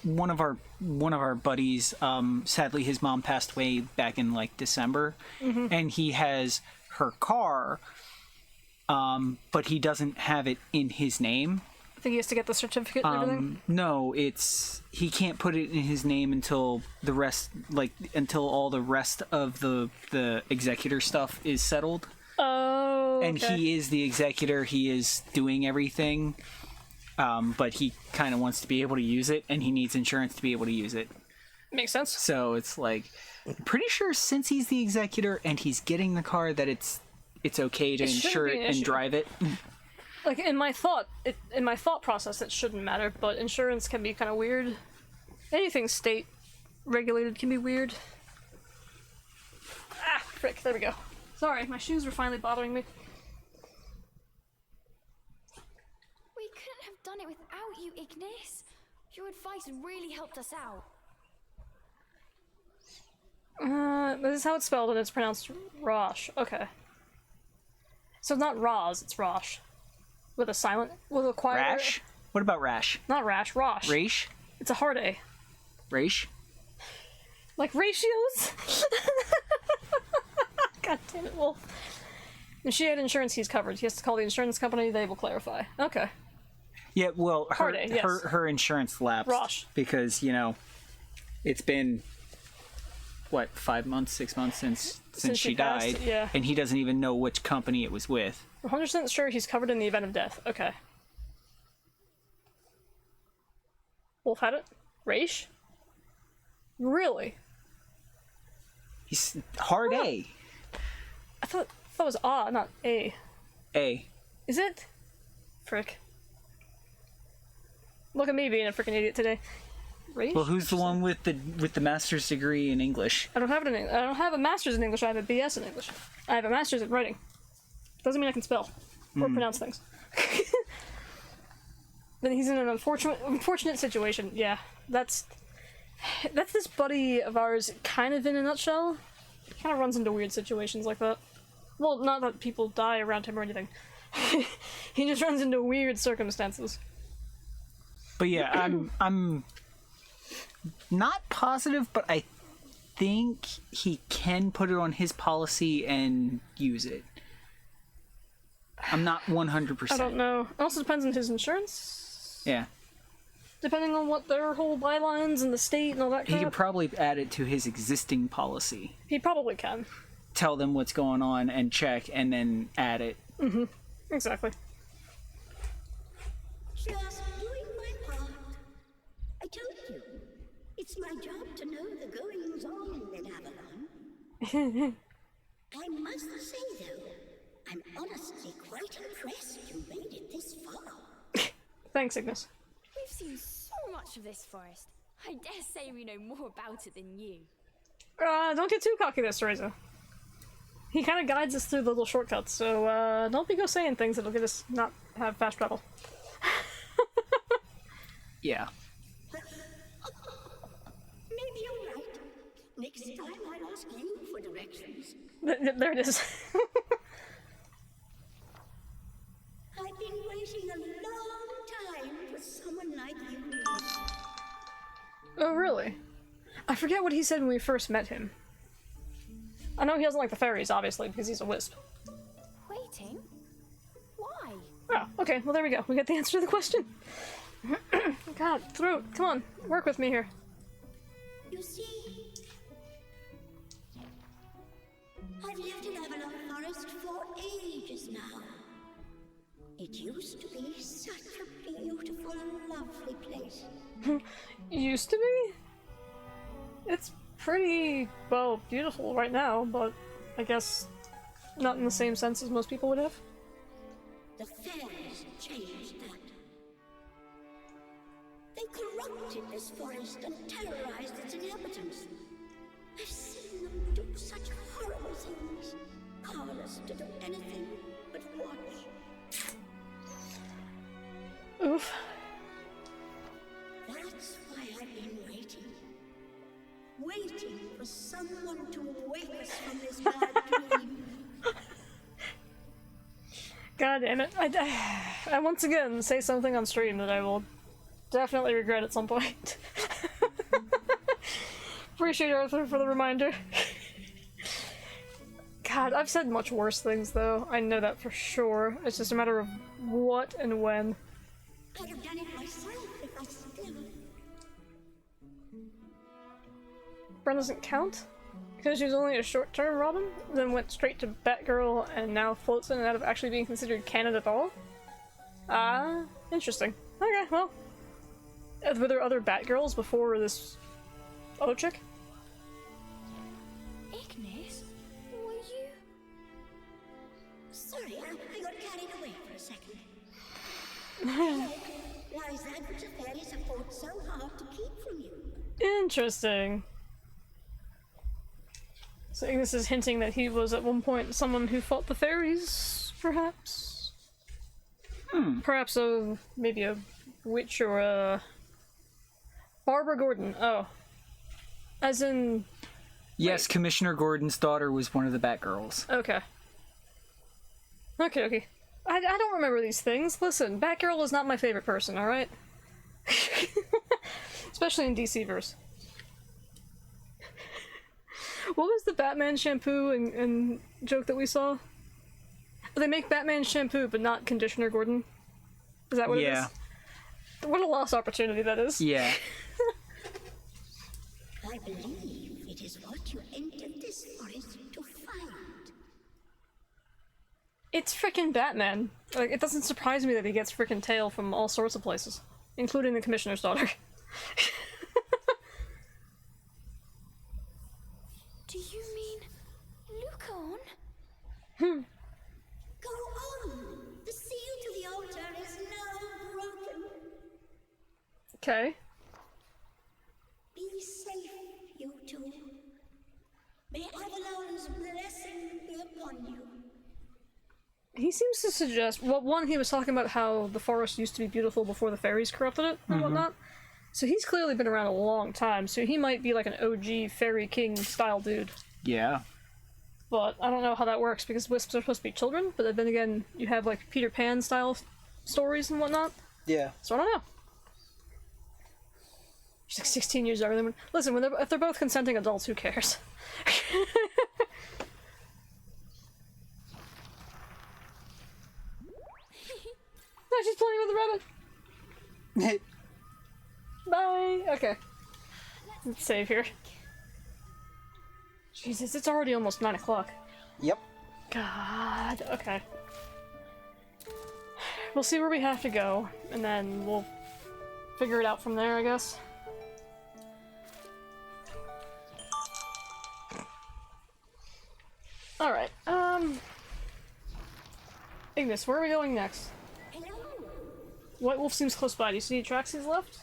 One of our buddies, sadly his mom passed away back in like December, and he has her car, but he doesn't have it in his name. I think he has to get the certificate and everything. No, he can't put it in his name until until all the rest of the executor stuff is settled. Oh, okay. And he is the executor. He is doing everything. But he kind of wants to be able to use it, and he needs insurance to be able to use it. Makes sense. So it's like, I'm pretty sure since he's the executor and he's getting the car, that it's okay to insure it and drive it. Like in my thought process, it shouldn't matter, but insurance can be kind of weird. Anything state regulated can be weird. Ah, frick! There we go. Sorry, my shoes were finally bothering me. We couldn't have done it without you, Ignis. Your advice really helped us out. This is how it's spelled, and it's pronounced Rosh. Okay. So it's not Roz, it's Rosh. With a quiet... Rash? What about Rash? Not Rash, Rosh. Raish? It's a hard A. Raish? Like ratios? God damn it, Wolf. If she had insurance, he's covered. He has to call the insurance company, they will clarify. Okay. Yeah, well, Hard A, yes. her insurance lapsed. Rosh. Because, it's been, 5 months, 6 months since she passed, died. yeah. And he doesn't even know which company it was with. 100% sure he's covered in the event of death. Okay. Wolf had it? Raish? Really? He's hard A. I thought it was A, not A. A. Is it? Frick. Look at me being a freaking idiot today. Raish? Well, who's the one with the master's degree in English? I don't have I don't have a master's in English. I have a BS in English. I have a master's in writing. Doesn't mean I can spell or pronounce things. Then he's in an unfortunate situation. Yeah, that's this buddy of ours, kind of in a nutshell. He kind of runs into weird situations like that. Well, not that people die around him or anything. He just runs into weird circumstances. But yeah, I'm not positive, but I think he can put it on his policy and use it. I'm not 100%. I don't know. It also depends on his insurance. Yeah. Depending on what their whole bylines and the state and all that He crap. could probably add it to his existing policy. He probably can. Tell them what's going on and check, and then add it. Exactly. Just doing my part. I told you, it's my job to know the goings on in Avalon. I must say, though, I'm honestly quite impressed you made it this far. Thanks, Ignis. We've seen so much of this forest. I dare say we know more about it than you. Don't get too cocky there, Cereza. He kind of guides us through the little shortcuts, so don't be go saying things that'll get us not have fast travel. Yeah. Maybe you're right. Next time I'll ask you for directions. There it is. I've been waiting a long time for someone like you. Oh, really? I forget what he said when we first met him. I know he doesn't like the fairies, obviously, because he's a wisp. Waiting? Why? Oh, okay, well there we go. We got the answer to the question. God, throat, come on, work with me here. You see, I've lived in Avalon Forest for ages now. It used to be such a beautiful, lovely place. Used to be? It's pretty, well, beautiful right now, but I guess not in the same sense as most people would have. The fairies changed that. They corrupted this forest and terrorized its inhabitants. I've seen them do such horrible things, powerless to do anything but watch. Oof. That's why I've been waiting. Waiting for someone to wake us from this bad dream. God damn it. I once again say something on stream that I will definitely regret at some point. Appreciate Arthur for the reminder. God, I've said much worse things though. I know that for sure. It's just a matter of what and when. I'd have done it myself if I still. Bren doesn't count? Because she was only a short-term Robin, then went straight to Batgirl and now floats in and out of actually being considered canon at all? Ah, interesting. Okay, well. Were there other Batgirls before this other chick? Ignis? Were you? Sorry, I got carried away for a second. Why is that which the fairies have fought so hard to keep from you? Interesting. So Ignis is hinting that he was at one point someone who fought the fairies, perhaps? Perhaps maybe a witch or a... Barbara Gordon, oh. As in... Yes, Wait. Commissioner Gordon's daughter was one of the Batgirls. Okay. Okay. I don't remember these things. Listen, Batgirl is not my favorite person, alright? Especially in DC-verse. What was the Batman shampoo and joke that we saw? They make Batman shampoo, but not Conditioner Gordon. Is that what it is? What a lost opportunity that is. Yeah. I believe it is what you entered this forest to find. It's frickin' Batman. Like, it doesn't surprise me that he gets frickin' tail from all sorts of places, including the Commissioner's daughter. Do you mean Lucaon? Go on! The seal to the altar is now broken. Okay. Be safe, you two. May Avalon's blessing be upon you. He seems to suggest, well, one, he was talking about how the forest used to be beautiful before the fairies corrupted it and whatnot. So he's clearly been around a long time, so he might be like an OG Fairy King style dude. Yeah. But I don't know how that works, because wisps are supposed to be children, but then again, you have like Peter Pan style stories and whatnot. Yeah. So I don't know. She's like 16 years younger than... Listen, if they're both consenting adults, who cares? No, she's playing with the rabbit. Bye. Okay. Let's save here. Jesus, it's already almost 9 o'clock. Yep. God. Okay. we'll see where we have to go, and then we'll figure it out from there, I guess. Alright, Ignis, where are we going next? White Wolf seems close by. Do you see any tracks he's left?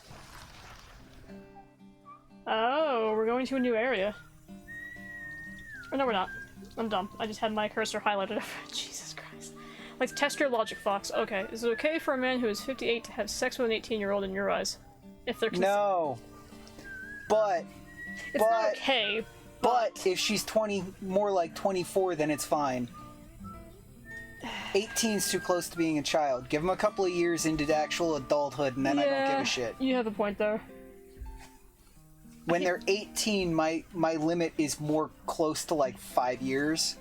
Oh, we're going to a new area. Oh, no, we're not. I'm dumb. I just had my cursor highlighted. Jesus Christ. Like, test your logic, Fox. Okay. Is it okay for a man who is 58 to have sex with an 18-year-old in your eyes? If they're No. But... It's not okay, but if she's 20, more like 24, then it's fine. 18's too close to being a child. Give them a couple of years into actual adulthood, and then I don't give a shit. You have a point there. When they're 18, my limit is more close to like 5 years.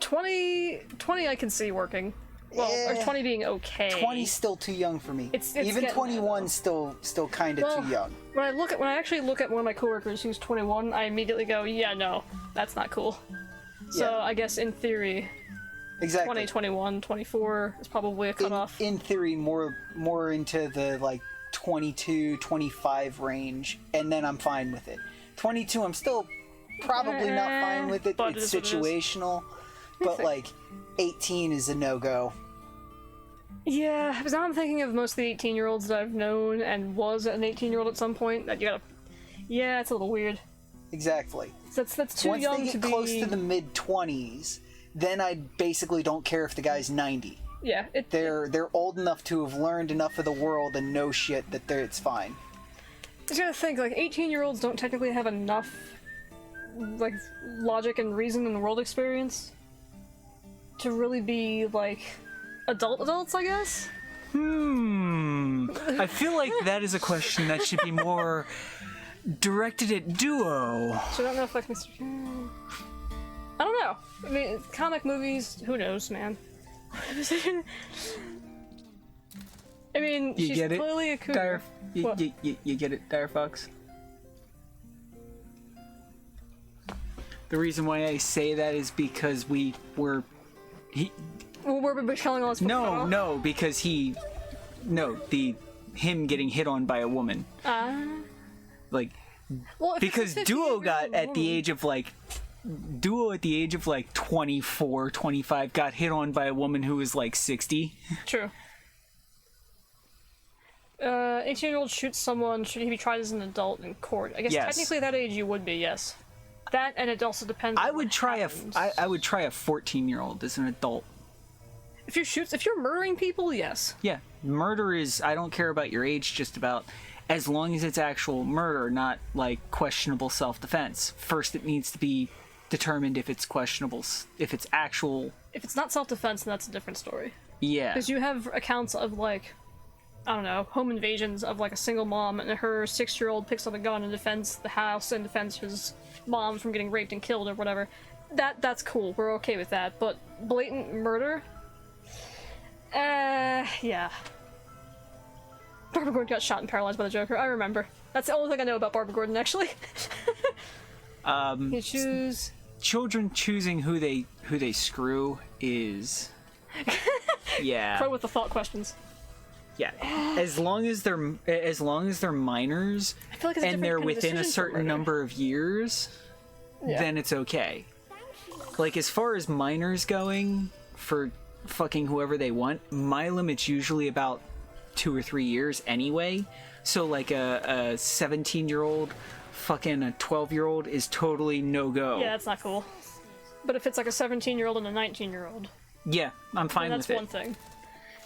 20 I can see working. Well, or 20 being okay. 20's still too young for me. It's even getting 21's still kind of too young. When I actually look at one of my coworkers who's 21, I immediately go, yeah, no, that's not cool. So Yeah. I guess in theory, Exactly. 20, 21, 24 is probably a cutoff. In theory, more into the like 22, 25 range, and then I'm fine with it. 22, I'm still probably not fine with it. But It's it is what it is. situational. But like 18 is a no-go. Yeah, because now I'm thinking of most of the 18-year-olds that I've known and was an 18-year-old at some point. That you gotta, yeah, it's a little weird. Exactly. That's too Once young they get to be close to the mid-20s, then I basically don't care if the guy's 90. Yeah, They're old enough to have learned enough of the world and know shit that it's fine. You gotta think, like, 18-year-olds don't technically have enough, like, logic and reason and world experience to really be, like, adults, I guess? I feel like that is a question that should be more directed at Duo. So I don't know if I can... I don't know. I mean, comic movies, who knows, man? I mean, You she's get it, clearly a cougar. you get it, Dire Fox? The reason why I say that is because Well, we're telling all this No, because him getting hit on by a woman. Like, well, because Duo got at the age of like 24, 25 got hit on by a woman who was like 60. True. 18-year-old shoots someone, should he be tried as an adult in court? I guess Yes. technically at that age you would be, yes. That, and it also depends I on would what try happens. I would try a 14-year-old as an adult. If you're murdering people, yes. Yeah, murder is, I don't care about your age, just about as long as it's actual murder, not like questionable self-defense. First it needs to be determined if it's questionable, if it's actual. If it's not self-defense, then that's a different story. Yeah. Because you have accounts of, like, I don't know, home invasions of, like, a single mom and her 6-year-old picks up a gun and defends the house and defends his mom from getting raped and killed or whatever. That's cool. We're okay with that. But blatant murder? Yeah. Barbara Gordon got shot and paralyzed by the Joker. I remember. That's the only thing I know about Barbara Gordon, actually. You choose... Children choosing who they screw is... Yeah. Pro with the thought questions. Yeah. As long as they're minors I feel like it's a and different they're kind of within a decision for certain murder. number of years, then it's okay. Like, as far as minors going for fucking whoever they want, my limit's usually about 2 or 3 years anyway. So like a 17-year-old fucking a 12-year-old is totally no-go. Yeah, that's not cool. But if it's like a 17-year-old and a 19-year-old, Yeah, I'm fine that's with it. one thing.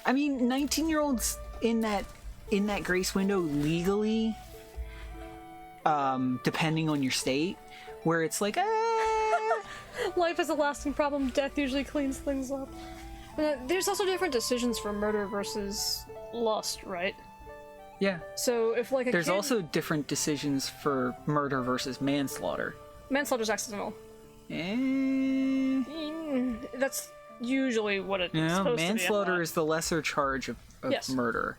I mean, 19-year-olds in that grace window legally, depending on your state, where it's like, Life is a lasting problem. Death usually cleans things up. There's also different decisions for murder versus lust, right? yeah. So if like a There's kid, also different decisions for murder versus manslaughter. manslaughter's accidental. That's usually what it's supposed to be. Manslaughter is the lesser charge of Yes. murder.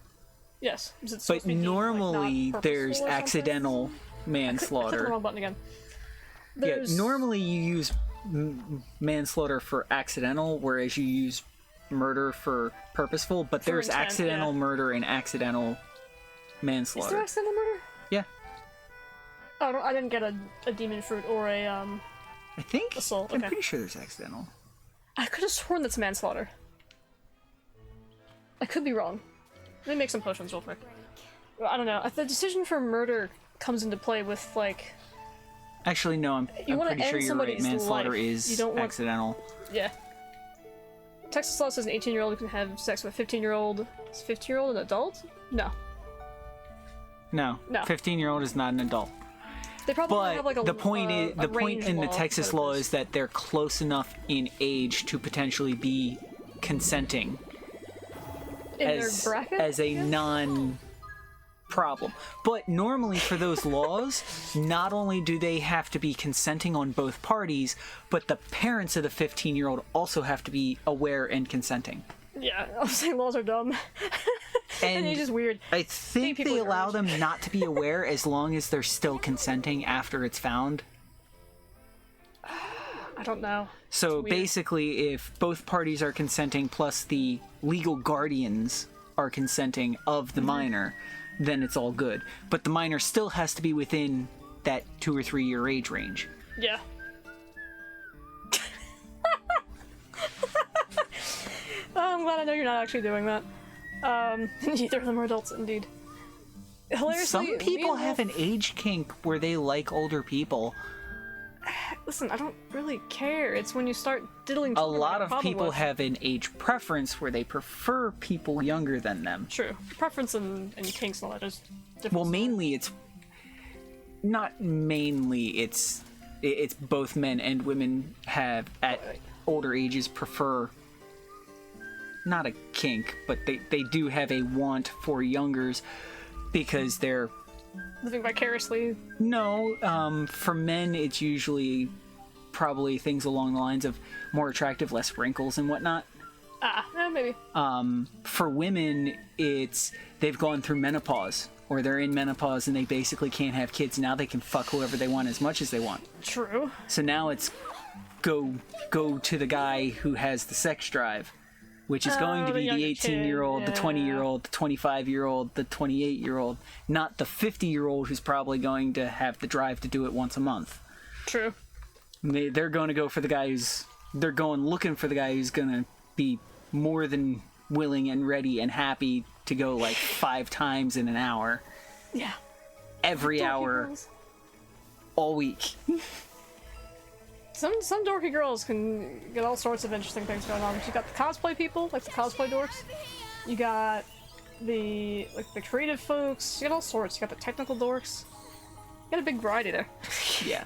Yes. Is it But supposed to be deemed, like, normally not there's purposeful or something? accidental I clicked the manslaughter. wrong button again. Yeah, normally you use manslaughter for accidental, whereas you use murder for purposeful, but there's intent, accidental yeah. murder and accidental manslaughter. Is there accidental murder? Yeah. Oh, no, I didn't get a demon fruit or a I think. Assault, I'm okay. pretty sure there's accidental. I could have sworn that's manslaughter. I could be wrong. Let me make some potions real quick. I don't know. The decision for murder comes into play with, like... Actually, no, I'm wanna pretty sure end you're right. somebody's Manslaughter life. You is don't want- accidental. Yeah. Texas law says an 18-year-old who can have sex with a 15-year-old... Is 15-year-old an adult? No. No. No. 15-year-old is not an adult. They probably But have, like, a the point a is, the point range in the law Texas for law this. is that they're close enough in age to potentially be consenting In as their bracket? as a non-problem. But normally for those laws, not only do they have to be consenting on both parties, but the parents of the 15-year-old also have to be aware and consenting. Yeah, I was saying laws are dumb. And it's just weird. I think people they are allow garbage. them not to be aware as long as they're still consenting after it's found. I don't know. So Weird. basically, if both parties are consenting plus the legal guardians are consenting of the minor, then it's all good. But the minor still has to be within that 2 or 3 year age range. Yeah. I'm glad I know you're not actually doing that. Neither of them are adults, indeed. Hilariously, Some me people and have Wolf- an age kink where they like older people. Listen, I don't really care. It's when you start diddling A children lot like of problem people with. have an age preference where they prefer people younger than them. True. Preference and kinks and all that is different. Well, mainly it's not mainly it's both men and women have at older ages prefer not a kink, but they do have a want for youngers because they're living vicariously. no for men it's usually probably things along the lines of more attractive, less wrinkles and whatnot. Maybe. For women, it's they've gone through menopause, or they're in menopause and they basically can't have kids. Now they can fuck whoever they want as much as they want. True. So now it's go to the guy who has the sex drive, which is going to the be the younger 18-year-old, kid, the 20-year-old, the 25-year-old, the 28-year-old, not the 50-year-old who's probably going to have the drive to do it once a month. True. They're going to go for the guy who's... They're going looking for the guy who's going to be more than willing and ready and happy to go like 5 times in an hour. Yeah. Every Dorky hour, girls. all week. Some dorky girls can get all sorts of interesting things going on. You got the cosplay people, like the cosplay dorks. You got the creative folks. You got all sorts. You got the technical dorks. You got a big variety there. Yeah.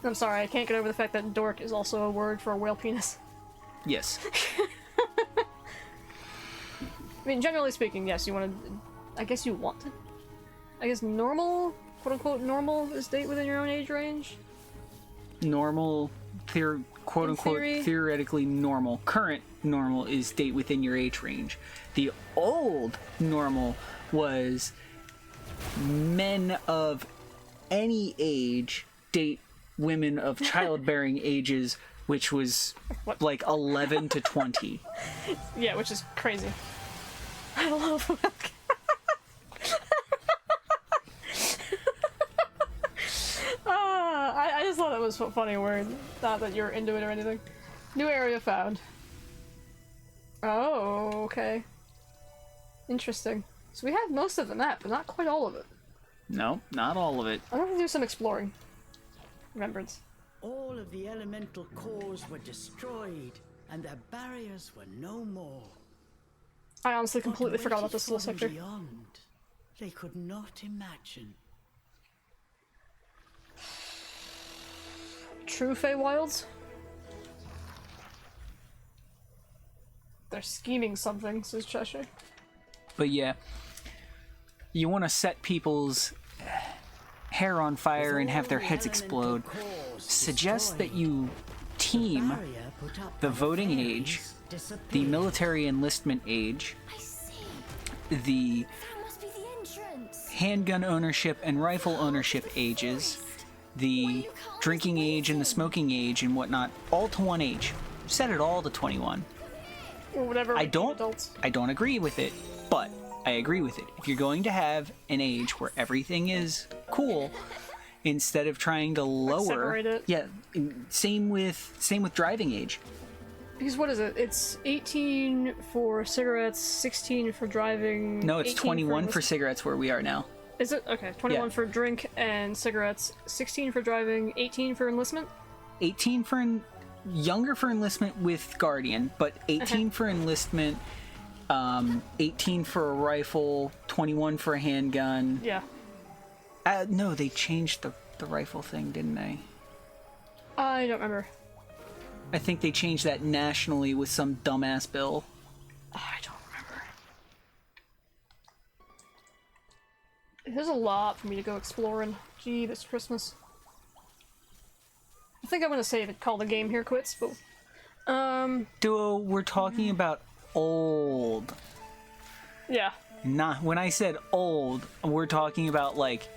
I'm sorry, I can't get over the fact that dork is also a word for a whale penis. Yes. I mean, generally speaking, yes, you want to... I guess you want to... I guess normal, quote-unquote normal, is date within your own age range? Normal, quote-unquote, theory? theoretically normal. Current normal is date within your age range. The old normal was men of any age date women of childbearing ages, which was like 11 to 20. Yeah, which is crazy. I love milk. I just thought that was a funny word. Not that you're into it or anything. New area found. Oh, okay. Interesting. So we have most of the map, but not quite all of it. No, not all of it. I'm gonna do some exploring. Remembrance. All of the elemental cores were destroyed, and their barriers were no more. I honestly completely What forgot about this little waited for them sector. Beyond, they could not imagine. True Feywilds? They're scheming something, says Cheshire. But yeah, you want to set people's hair on fire and have their heads explode. Suggest that you team the voting age, the military enlistment age, the That must be the entrance. handgun ownership and rifle ownership ages, the drinking age and the smoking age and whatnot, all to one age. set it all to 21. Or whatever. I with don't Adults. I don't agree with it, but I agree with it. If you're going to have an age where everything is cool, instead of trying to lower, separate it. yeah, same with driving age. Because what is it? It's 18 for cigarettes, 16 for driving. No, it's 18 21 for enlistment. cigarettes where we are now. Is it? Okay, 21 Yeah. for drink and cigarettes, 16 for driving, 18 for enlistment? 18 for younger for enlistment with Guardian, but 18 for enlistment, 18 for a rifle, 21 for a handgun. Yeah. No, they changed the rifle thing, didn't they? I don't remember. I think they changed that nationally with some dumbass bill. I don't remember. There's a lot for me to go exploring. Gee, this Christmas. I think I'm gonna save it, call the game here quits, but... Duo, we're talking about old. Yeah. Not when I said old, we're talking about like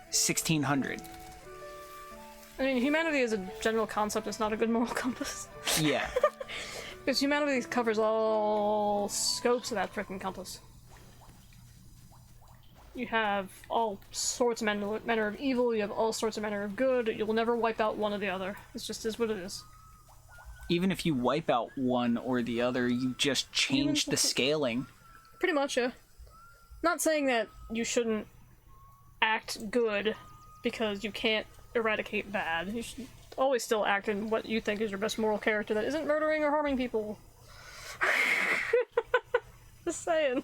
1600. I mean, humanity as a general concept is not a good moral compass. Yeah. Because humanity covers all scopes of that frickin' compass. You have all sorts of manner of evil, you have all sorts of manner of good, you'll never wipe out one or the other. It just is what it is. Even if you wipe out one or the other, you just change the scaling. Pretty much, yeah. Not saying that you shouldn't act good because you can't eradicate bad. You should always still act in what you think is your best moral character that isn't murdering or harming people. Just saying.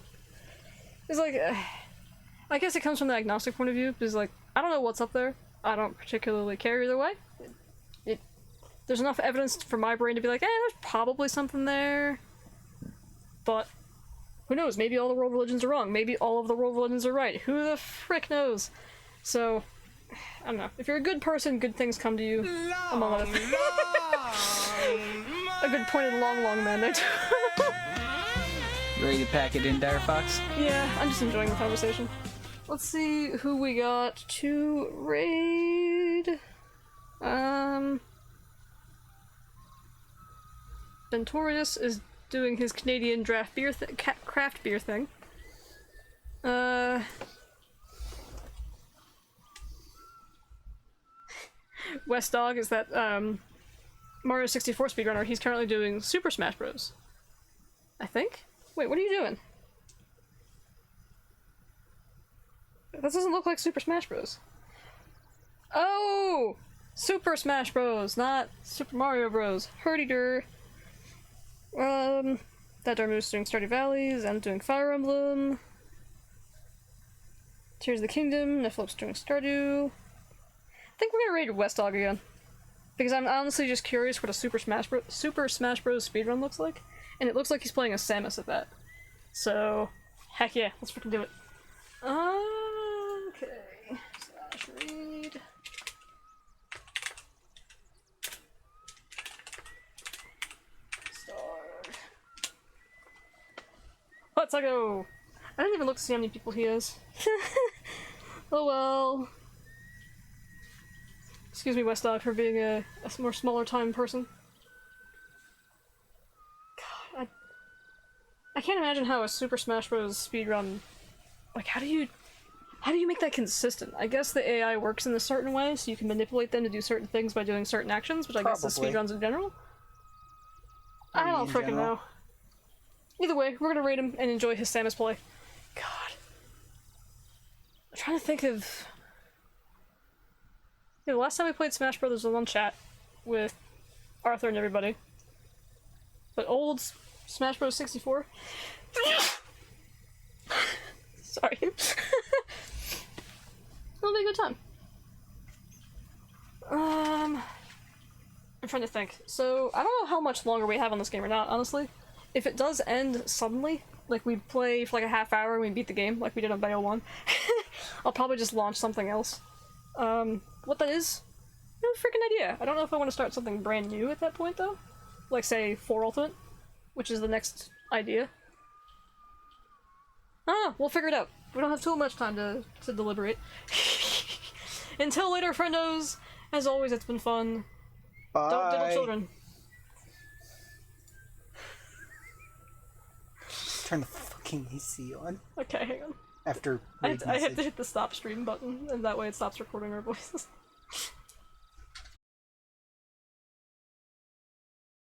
It's like, I guess it comes from the agnostic point of view, because like, I don't know what's up there. I don't particularly care either way. There's enough evidence for my brain to be like, there's probably something there. But who knows? Maybe all the world religions are wrong. Maybe all of the world religions are right. Who the frick knows? So, I don't know. If you're a good person, good things come to you. Among other things. A good pointed long man. You ready to pack it in, Dire Fox? Yeah, I'm just enjoying the conversation. Let's see who we got to raid. Ventorius is doing his Canadian draft beer craft beer thing. West Dog is that Mario 64 speedrunner. He's currently doing Super Smash Bros. I think? Wait, what are you doing? That doesn't look like Super Smash Bros. Oh! Super Smash Bros, not Super Mario Bros. Herdy-der. That Darmu's doing Stardew Valleys, I'm doing Fire Emblem. Tears of the Kingdom, Neflop's doing Stardew. I think we're gonna raid West Dog again. Because I'm honestly just curious what a Super Smash Bros. Speedrun looks like. And it looks like he's playing as Samus at that. So, heck yeah, let's freaking do it. Okay. Slash raid. Start. Let's go! I didn't even look to see how many people he has. Oh well. Excuse me, West Dog, for being a more smaller time person. God, I can't imagine how a Super Smash Bros. Speedrun... Like, how do you make that consistent? I guess the AI works in a certain way, so you can manipulate them to do certain things by doing certain actions, which I guess is speedruns in general? I don't freaking know. Either way, we're gonna rate him and enjoy his Samus play. God. I'm trying to think of... Yeah, the last time we played Smash Brothers was on chat with Arthur and everybody. But old Smash Bros. 64? Sorry. It'll be a good time. I'm trying to think. So, I don't know how much longer we have on this game or not, honestly. If it does end suddenly, like we play for like a half hour and we beat the game, like we did on Ep11, I'll probably just launch something else. What that is? No freaking idea. I don't know if I want to start something brand new at that point, though. Like, say, 4 Ultimate, which is the next idea. I don't know, we'll figure it out. We don't have too much time to deliberate. Until later, friendos. As always, it's been fun. Bye. Don't diddle children. turn the fucking AC on Okay, hang on. after I raid have to message. hit the stop stream button, and that way it stops recording our voices.